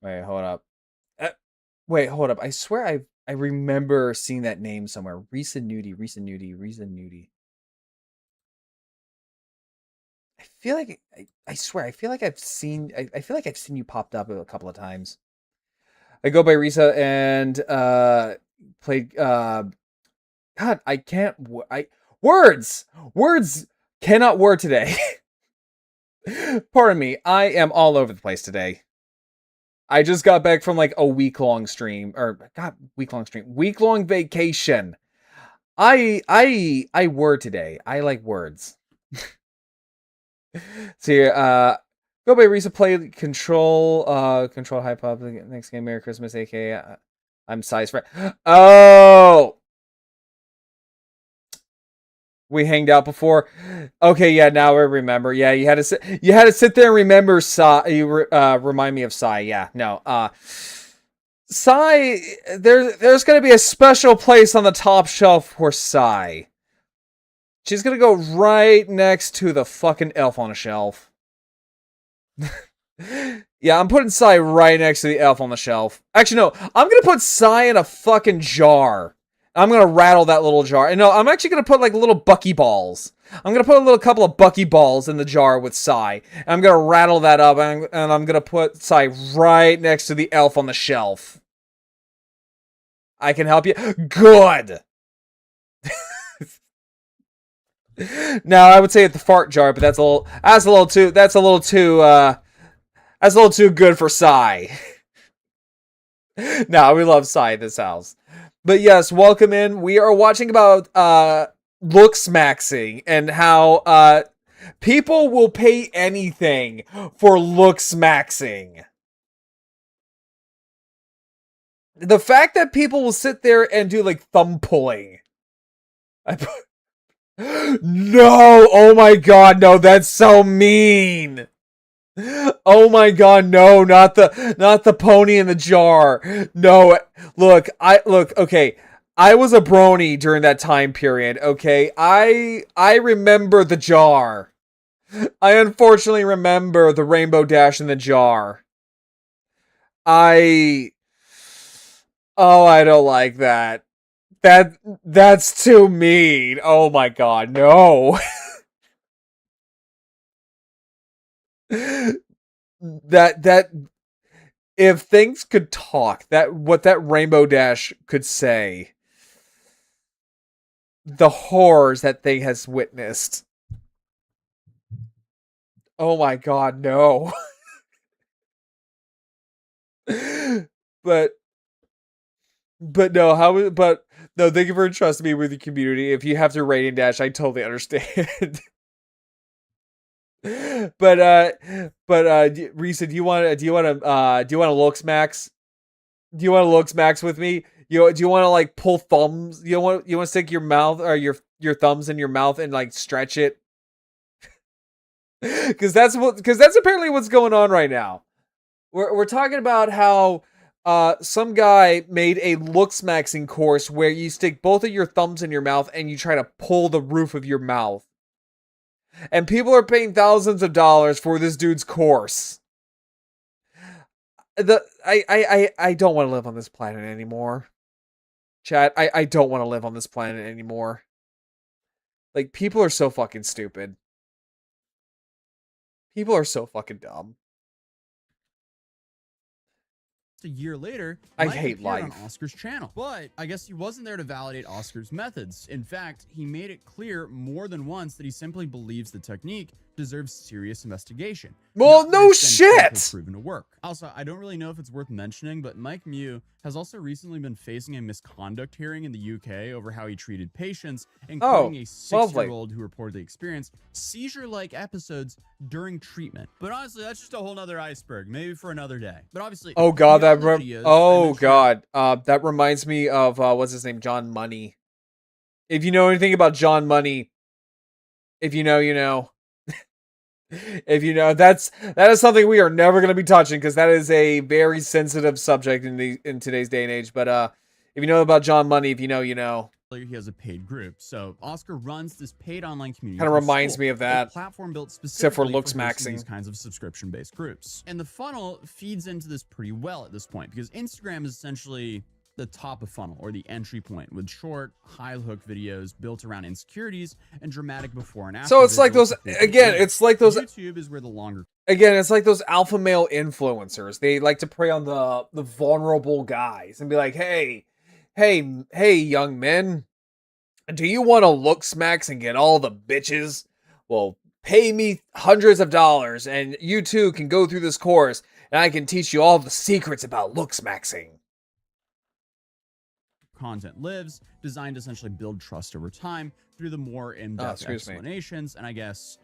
Wait, hold up. Wait, hold up. I swear I remember seeing that name somewhere. Risa Nudie. I feel like I swear I feel like I've seen you popped up a couple of times. I go by Risa and played God, I can't words cannot word today. Pardon me. I am all over the place today. I just got back from like a week-long stream week-long vacation. I word today. I like words. So here, go by Risa, play Control High Public, next game, Merry Christmas, aka I'm Sai's friend. Oh! We hanged out before. Okay, yeah, now I remember. Yeah, you had to sit there and remember Sai. Remind me of Sai. Yeah, no. Sai, there's gonna be a special place on the top shelf for Sai. She's gonna go right next to the fucking elf on a shelf. Yeah, I'm putting Sai right next to the elf on the shelf. Actually, no, I'm gonna put Sai in a fucking jar. I'm gonna rattle that little jar. And no, I'm actually gonna put like little buckyballs. I'm gonna put a couple of buckyballs in the jar with Sai. And I'm gonna rattle that up, and I'm gonna put Sai right next to the elf on the shelf. I can help you. Good. Now I would say it's the fart jar, but that's a little too good for Sai. No, we love Sai in this house. But yes, welcome in. We are watching about looks maxing and how people will pay anything for looks maxing. The fact that people will sit there and do like thumb pulling. No! Oh my god, no, that's so mean! Oh my god, no, not the pony in the jar. No, look, okay. I was a brony during that time period, okay? I remember the jar. I unfortunately remember the rainbow dash in the jar. I don't like that. That's too mean. Oh my god, no. that if things could talk, what that rainbow dash could say, the horrors that thing has witnessed. Oh my god, no. But no, no, thank you for trusting me with your community. If you have to rating dash, I totally understand. But Risa, do you want to looks max? Do you want to looks max with me? Do you want to like pull thumbs? You want to stick your mouth or your thumbs in your mouth and like stretch it? Because that's apparently what's going on right now. We're talking about how some guy made a looks maxing course where you stick both of your thumbs in your mouth and you try to pull the roof of your mouth. And people are paying thousands of dollars for this dude's course. I don't want to live on this planet anymore. Chat, I don't want to live on this planet anymore. Like, people are so fucking stupid. People are so fucking dumb. A year later, I Mike hate appeared life on Oscar's channel. But I guess he wasn't there to validate Oscar's methods. In fact, he made it clear more than once that he simply believes the technique deserves serious investigation. Well, no shit! Proven to work. Also, I don't really know if it's worth mentioning, but Mike Mew has also recently been facing a misconduct hearing in the UK over how he treated patients, including a 6-year-old who reportedly experienced seizure-like episodes during treatment. But honestly, that's just a whole nother iceberg, maybe for another day. But obviously, oh god, that reminds me of what's his name, John Money. If you know anything about John Money, if you know, you know. If you know, that is something we are never going to be touching because that is a very sensitive subject in today's day and age. But if you know about John Money, if you know, you know. he has a paid group. So Oscar runs this paid online community. Kind of reminds me of that, platform built except for specifically looks hosting maxing. these kinds of subscription-based groups. And the funnel feeds into this pretty well at this point, because Instagram is essentially the top of funnel, or the entry point, with short, high-hook videos built around insecurities and dramatic before and after. So it's like those, again, it's like those, YouTube is where the longer... Again, it's like those alpha male influencers. They like to prey on the vulnerable guys and be like, hey, young men, do you want to looks max and get all the bitches? Well, pay me hundreds of dollars and you too can go through this course and I can teach you all the secrets about looks maxing. Content lives, designed to essentially build trust over time through the more in-depth explanations and I guess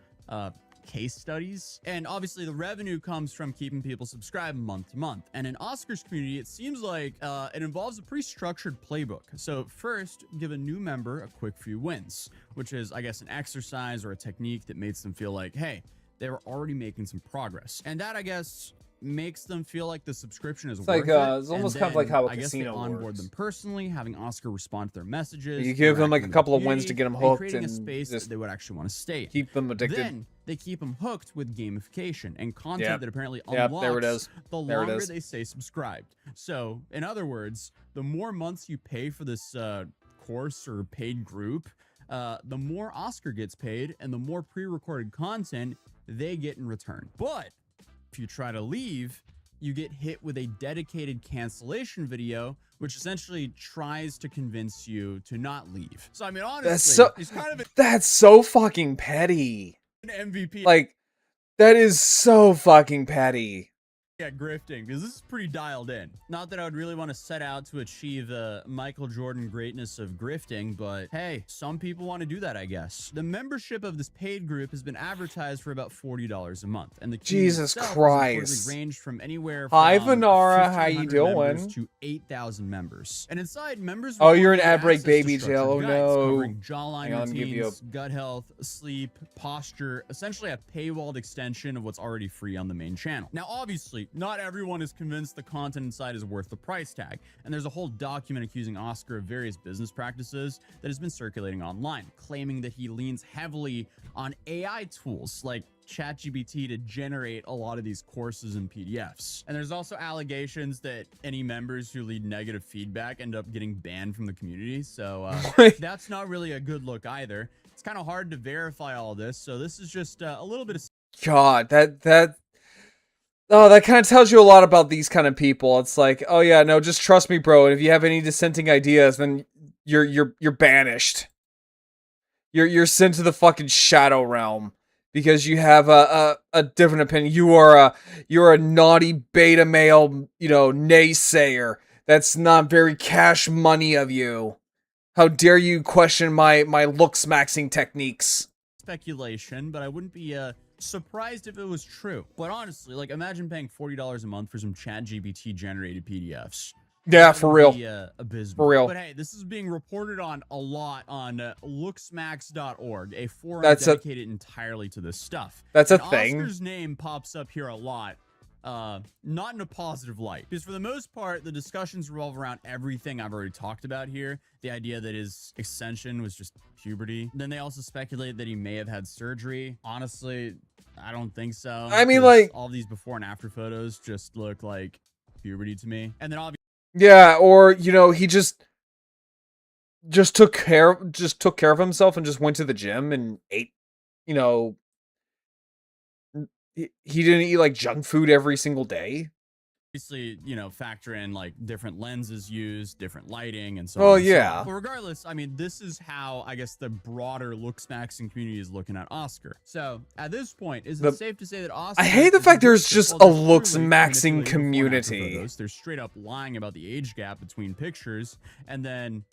case studies. And obviously the revenue comes from keeping people subscribed month to month. And in Oscar's community, it seems like it involves a pretty structured playbook. So first, give a new member a quick few wins, which is, I guess, an exercise or a technique that makes them feel like, hey, they were already making some progress. And that, I guess, makes them feel like the subscription is worth it. It's almost kind of like how a casino onboard works. them personally, having Oscar respond to their messages. You give them like a couple of wins to get them hooked creating and a space just that they would actually want to stay in. keep them addicted. Then they keep them hooked with gamification and content Yep. that apparently Yep, unlocks there it is. the There it longer is. they stay subscribed. So, in other words, the more months you pay for this course or paid group, the more Oscar gets paid and the more pre-recorded content they get in return. But if you try to leave, you get hit with a dedicated cancellation video, which essentially tries to convince you to not leave. So I mean, honestly, he's kind of That's so fucking petty. an MVP. Like, that is so fucking petty. At grifting, because this is pretty dialed in. Not that I would really want to set out to achieve the Michael Jordan greatness of grifting, but hey, some people want to do that, I guess. The membership of this paid group has been advertised for about $40 a month, and the Jesus itself Christ. has ranged from anywhere Hi, from Venara, how you 1,500 members doing? to 8,000 members. And inside, members Oh, will you're an get ad break access to baby, structured Jill. Oh, guides no. covering jawline Hang on, give you a- routines, gut health, sleep, posture, essentially a paywalled extension of what's already free on the main channel. Now, obviously, not everyone is convinced the content inside is worth the price tag, and there's a whole document accusing Oscar of various business practices that has been circulating online, claiming that he leans heavily on AI tools like ChatGPT to generate a lot of these courses and PDFs. And there's also allegations that any members who leave negative feedback end up getting banned from the community, so that's not really a good look either. It's kind of hard to verify all this, so this is just a little bit of... God, that kind of tells you a lot about these kind of people. It's like, oh yeah, no, just trust me, bro. And if you have any dissenting ideas, then you're banished. You're sent to the fucking shadow realm because you have a different opinion. You're a naughty beta male, naysayer. That's not very cash money of you. How dare you question my looks maxing techniques? Speculation, but I wouldn't be surprised if it was true. But honestly, like, imagine paying $40 a month for some ChatGPT generated PDFs. Yeah, for real. Abysmal. For real. But hey, this is being reported on a lot on looksmax.org, a forum That's dedicated entirely to this stuff. That's a And thing. Oscar's name pops up here a lot. Not in a positive light, because for the most part, the discussions revolve around everything I've already talked about here. The idea that his extension was just puberty. Then they also speculate that he may have had surgery. Honestly, I don't think so. I mean, 'cause like, all these before and after photos just look like puberty to me. And then obviously, yeah, or he just took care of himself and just went to the gym and ate, he didn't eat like junk food every single day. factor in like different lenses used, different lighting, and so Oh, on. And so yeah. on. But regardless, I mean, this is how I guess the broader looks maxing community is looking at Oscar. So at this point, is it safe to say that Oscar? I hate the is fact there's addicted? just Well, a there's looks clearly maxing manipulating before and after community. photos. They're straight up lying about the age gap between pictures, and then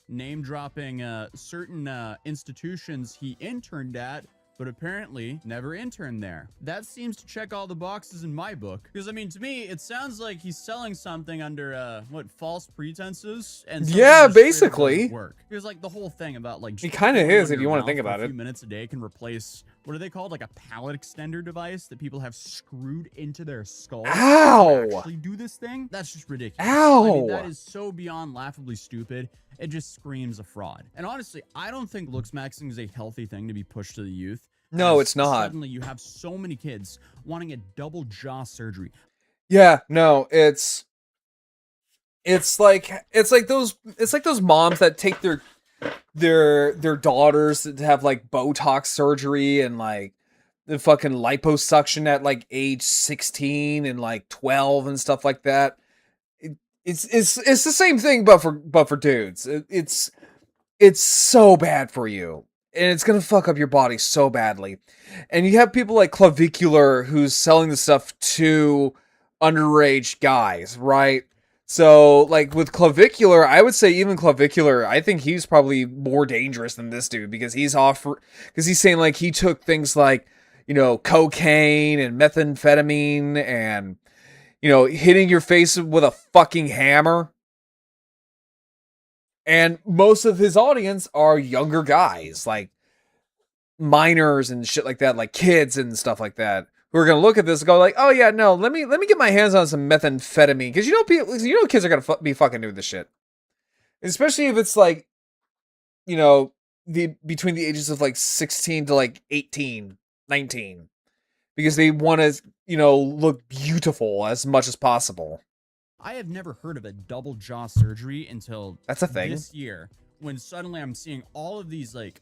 name dropping certain institutions he interned at, but apparently never interned there. That seems to check all the boxes in my book. Because, I mean, to me, it sounds like he's selling something under, false pretenses? And something Yeah, just straight up basically. doesn't work. Because, like, the whole thing about, like... He kinda just is, if your you wanna mouth think for about a it. few minutes a day can replace what are they called? Like a palate extender device that people have screwed into their skull. Ow! To actually do this thing? That's just ridiculous. Ow! I mean, that is so beyond laughably stupid. It just screams a fraud. And honestly, I don't think looks maxing is a healthy thing to be pushed to the youth. No, it's not. Suddenly you have so many kids wanting a double jaw surgery. Yeah, no, it's like those moms that take their daughters to have like Botox surgery and like the fucking liposuction at like age 16 and like 12 and stuff like that. It's the same thing, but for dudes. It's so bad for you, and it's gonna fuck up your body so badly. And you have people like Clavicular who's selling the stuff to underage guys, right? So, like, with Clavicular, I would say even Clavicular, I think he's probably more dangerous than this dude because he's saying, like, he took things like, you know, cocaine and methamphetamine and, you know, hitting your face with a fucking hammer. And most of his audience are younger guys, like minors and shit like that, like kids and stuff like that, who are gonna look at this and go like, "Oh yeah, no, let me get my hands on some methamphetamine," because kids are gonna be fucking doing this shit, especially if it's like, you know, between the ages of like 16 to like 18, 19, because they want to, you know, look beautiful as much as possible. I have never heard of a double jaw surgery until That's a thing. This year, when suddenly I'm seeing all of these like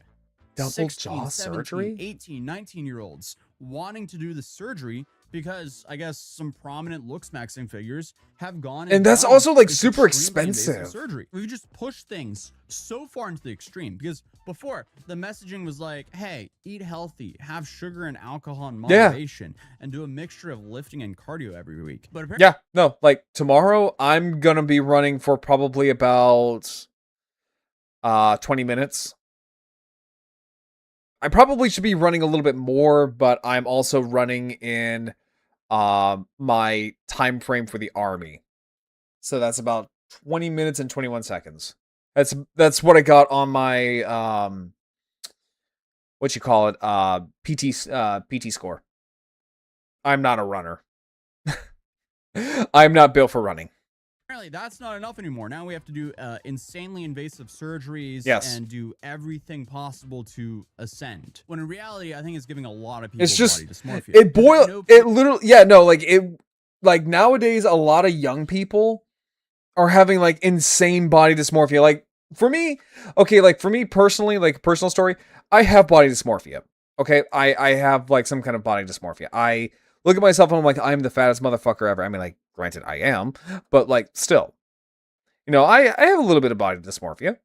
Double 16, jaw 17, surgery? 18, 19-year-olds wanting to do the surgery because I guess some prominent looks maxing figures have gone And that's done also like this super extremely invasive expensive. surgery. We've just pushed things so far into the extreme because before the messaging was like, hey, eat healthy, have sugar and alcohol in moderation, and do a mixture of lifting and cardio every week. But apparently, Yeah, no, like tomorrow I'm gonna be running for probably about 20 minutes. I probably should be running a little bit more, but I'm also running in my time frame for the army. So that's about 20 minutes and 21 seconds. That's what I got on my PT score. I'm not a runner. I'm not built for running. apparently that's not enough anymore. Now we have to do insanely invasive surgeries Yes. and do everything possible to ascend. When in reality, I think it's giving a lot of people It's just body dysmorphia. it literally, yeah, no, like nowadays a lot of young people are having like insane body dysmorphia. Like for me personally, like personal story, I have body dysmorphia. Okay, I have like some kind of body dysmorphia. I look at myself and I'm like, I'm the fattest motherfucker ever. I mean, like, granted, I am, but like, still, you know, I have a little bit of body dysmorphia.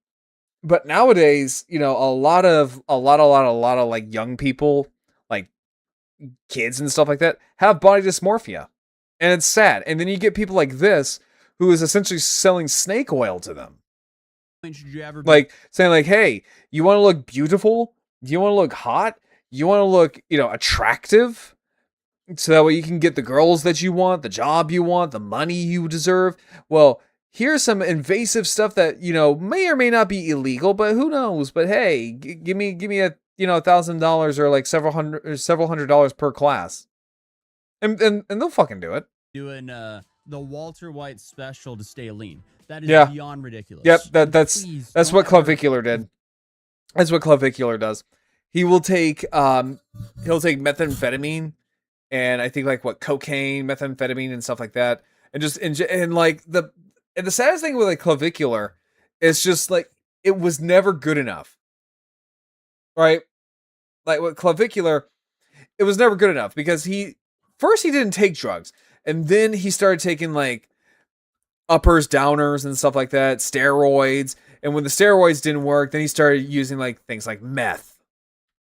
But nowadays, you know, a lot of like young people, like kids and stuff like that, have body dysmorphia, and it's sad. And then you get people like this who is essentially selling snake oil to them, Should you ever like saying like, hey, you want to look beautiful? Do you want to look hot? You want to look, you know, attractive? So that way you can get the girls that you want, the job you want, the money you deserve. Well, here's some invasive stuff that, you know, may or may not be illegal, but who knows? But hey, give me a, you know, $1,000 or like several hundred dollars per class, and they'll fucking do it. doing the Walter White special to stay lean? That is Yeah. beyond ridiculous. Yep, that's Please what don't ever- Clavicular did. That's what Clavicular does. He will take he'll take methamphetamine and I think like what cocaine, methamphetamine and stuff like that, and just and like the saddest thing with like Clavicular is just like it was never good enough, right? Like with Clavicular, it was never good enough because he didn't take drugs, and then he started taking like uppers, downers, and stuff like that, steroids. And when the steroids didn't work, then he started using like things like meth.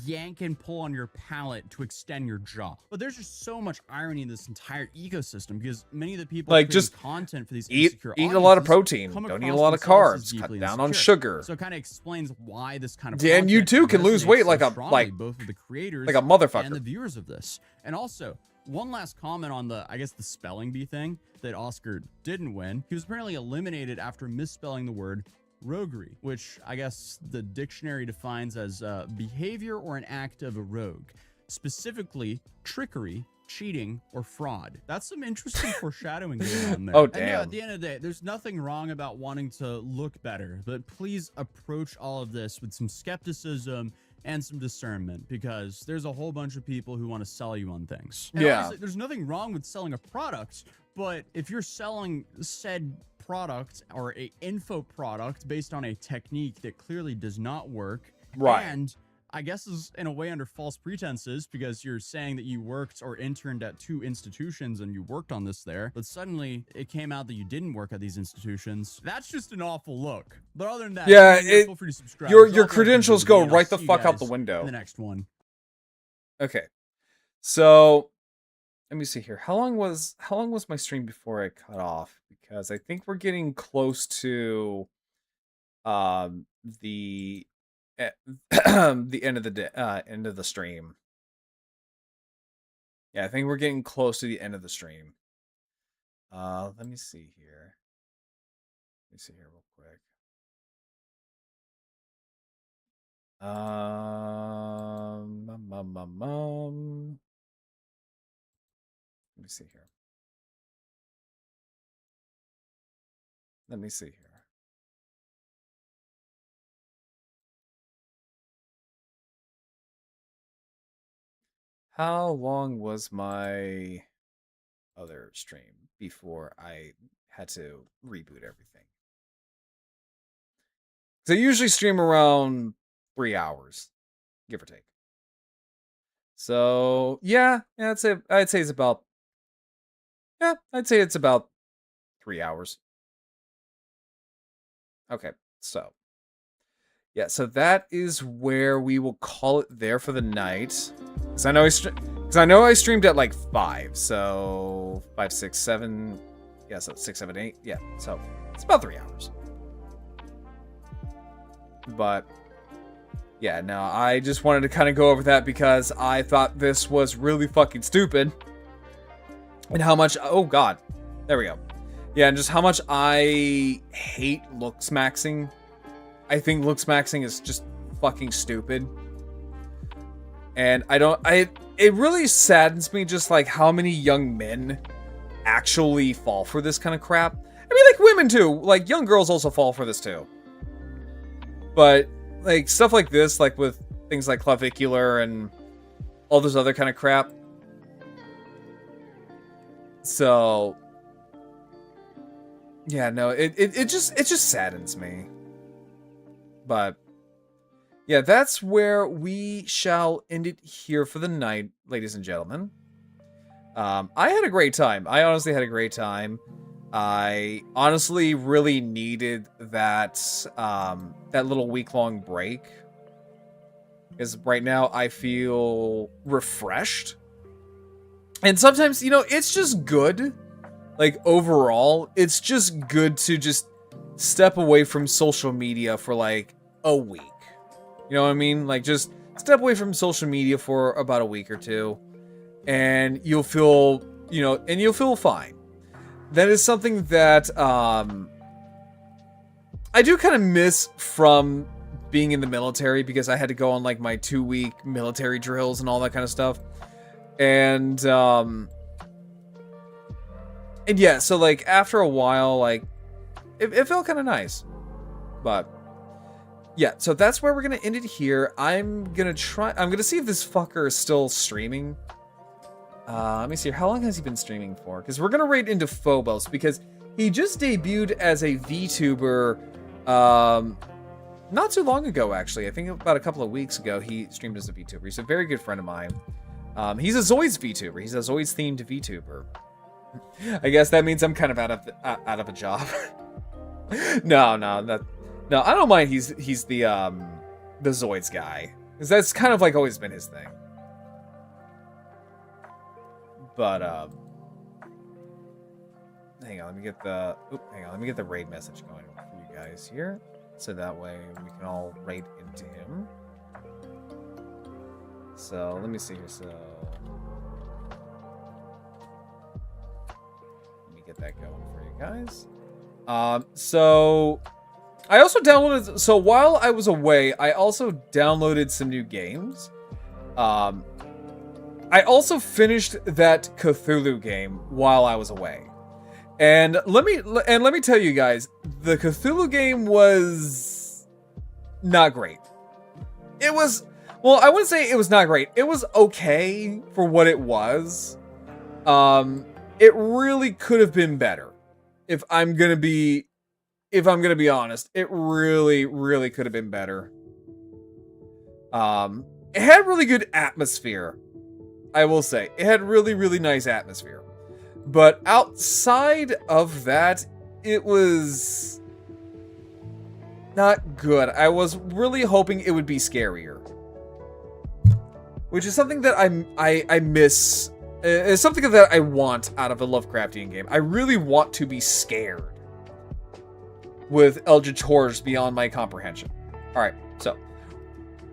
yank and pull on your palate to extend your jaw. But there's just so much irony in this entire ecosystem because many of the people Like, creating just content for these Eat insecure a lot of audiences protein. come Don't eat a across lot of themselves as carbs. Cut deeply down on insecure. sugar. So it kind of explains why this kind of Yeah, and you content too can lose resonates weight so like a strongly, both of the creators like a and motherfucker. the viewers of this. And also, one last comment on the spelling bee thing that Oscar didn't win. He was apparently eliminated after misspelling the word roguery, which I guess the dictionary defines as behavior or an act of a rogue. specifically trickery, cheating, or fraud. That's some interesting foreshadowing going on there. Oh, And damn. yeah, at the end of the day, there's nothing wrong about wanting to look better, but please approach all of this with some skepticism and some discernment, because there's a whole bunch of people who want to sell you on things. And Yeah. honestly, there's nothing wrong with selling a product, but if you're selling said product or a info product based on a technique that clearly does not work, Right. and I guess is in a way under false pretenses, because you're saying that you worked or interned at 2 institutions and you worked on this there, but suddenly it came out that you didn't work at these institutions. That's just an awful look. But other than that, Yeah, feel free to subscribe. your Drop a like on credentials the go video, and I'll right the see you fuck out the guys window. in the next one. Okay. So let me see here. How long was my stream before I cut off? Because I think we're getting close to the the end of the day, end of the stream. Yeah, I think we're getting close to the end of the stream. Let me see here. Let me see here real quick. Let me see here. Let me see here. How long was my other stream before I had to reboot everything? So I usually stream around 3 hours, give or take. So yeah, I'd say it's about 3 hours. Okay, so yeah, so that is where we will call it there for the night. Because I know I streamed at like 5, so 5, 6, 7, yeah, so 6, 7, 8, yeah, so it's about 3 hours. But yeah, no, I just wanted to kind of go over that because I thought this was really fucking stupid. And how much, oh god, there we go. Yeah, and just how much I hate looks maxing. I think looks maxing is just fucking stupid. And it really saddens me just like how many young men actually fall for this kind of crap. I mean, like women too, like young girls also fall for this too. But like stuff like this, like with things like clavicular and all this other kind of crap. So yeah, no, it just saddens me. But yeah, that's where we shall end it here for the night, ladies and gentlemen. I had a great time. I honestly had a great time. I honestly really needed that that little week-long break. Because right now I feel refreshed. And sometimes, you know, it's just good. Like, overall, it's just good to just step away from social media for, like, a week. You know what I mean? Like, just step away from social media for about a week or two. And you'll feel, you know, and you'll feel fine. That is something that, I do kind of miss from being in the military because I had to go on, like, my 2-week military drills and all that kind of stuff. And yeah, so, like, after a while, like, it felt kind of nice. But yeah, so that's where we're gonna end it here. I'm gonna see if this fucker is still streaming. Let me see, how long has he been streaming for? Because we're gonna raid into Phobos, because he just debuted as a VTuber, not too long ago, actually. I think about a couple of weeks ago, he streamed as a VTuber. He's a very good friend of mine. He's a Zoids VTuber. He's a Zoids-themed VTuber. I guess that means I'm kind of out of a job. No, I don't mind. He's the Zoids guy, because that's kind of like always been his thing. But hang on, let me get the raid message going for you guys here, so that way we can all raid into him. So let me see here. So let me get that going for you guys. So I also downloaded. So while I was away, I also downloaded some new games. I also finished that Cthulhu game while I was away. And let me tell you guys, the Cthulhu game was not great. It was, well, I wouldn't say it was not great. It was okay for what it was. It really could have been better. If I'm gonna be honest, it really could have been better. It had really good atmosphere. I will say it had really nice atmosphere. But outside of that, it was not good. I was really hoping it would be scarier, which is something that I miss. It's something that I want out of a Lovecraftian game. I really want to be scared with eldritch horrors beyond my comprehension. All right, so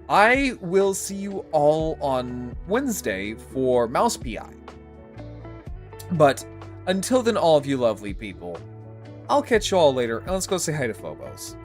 I will see you all on Wednesday for Mouse PI. But until then, all of you lovely people, I'll catch you all later, and let's go say hi to Phobos.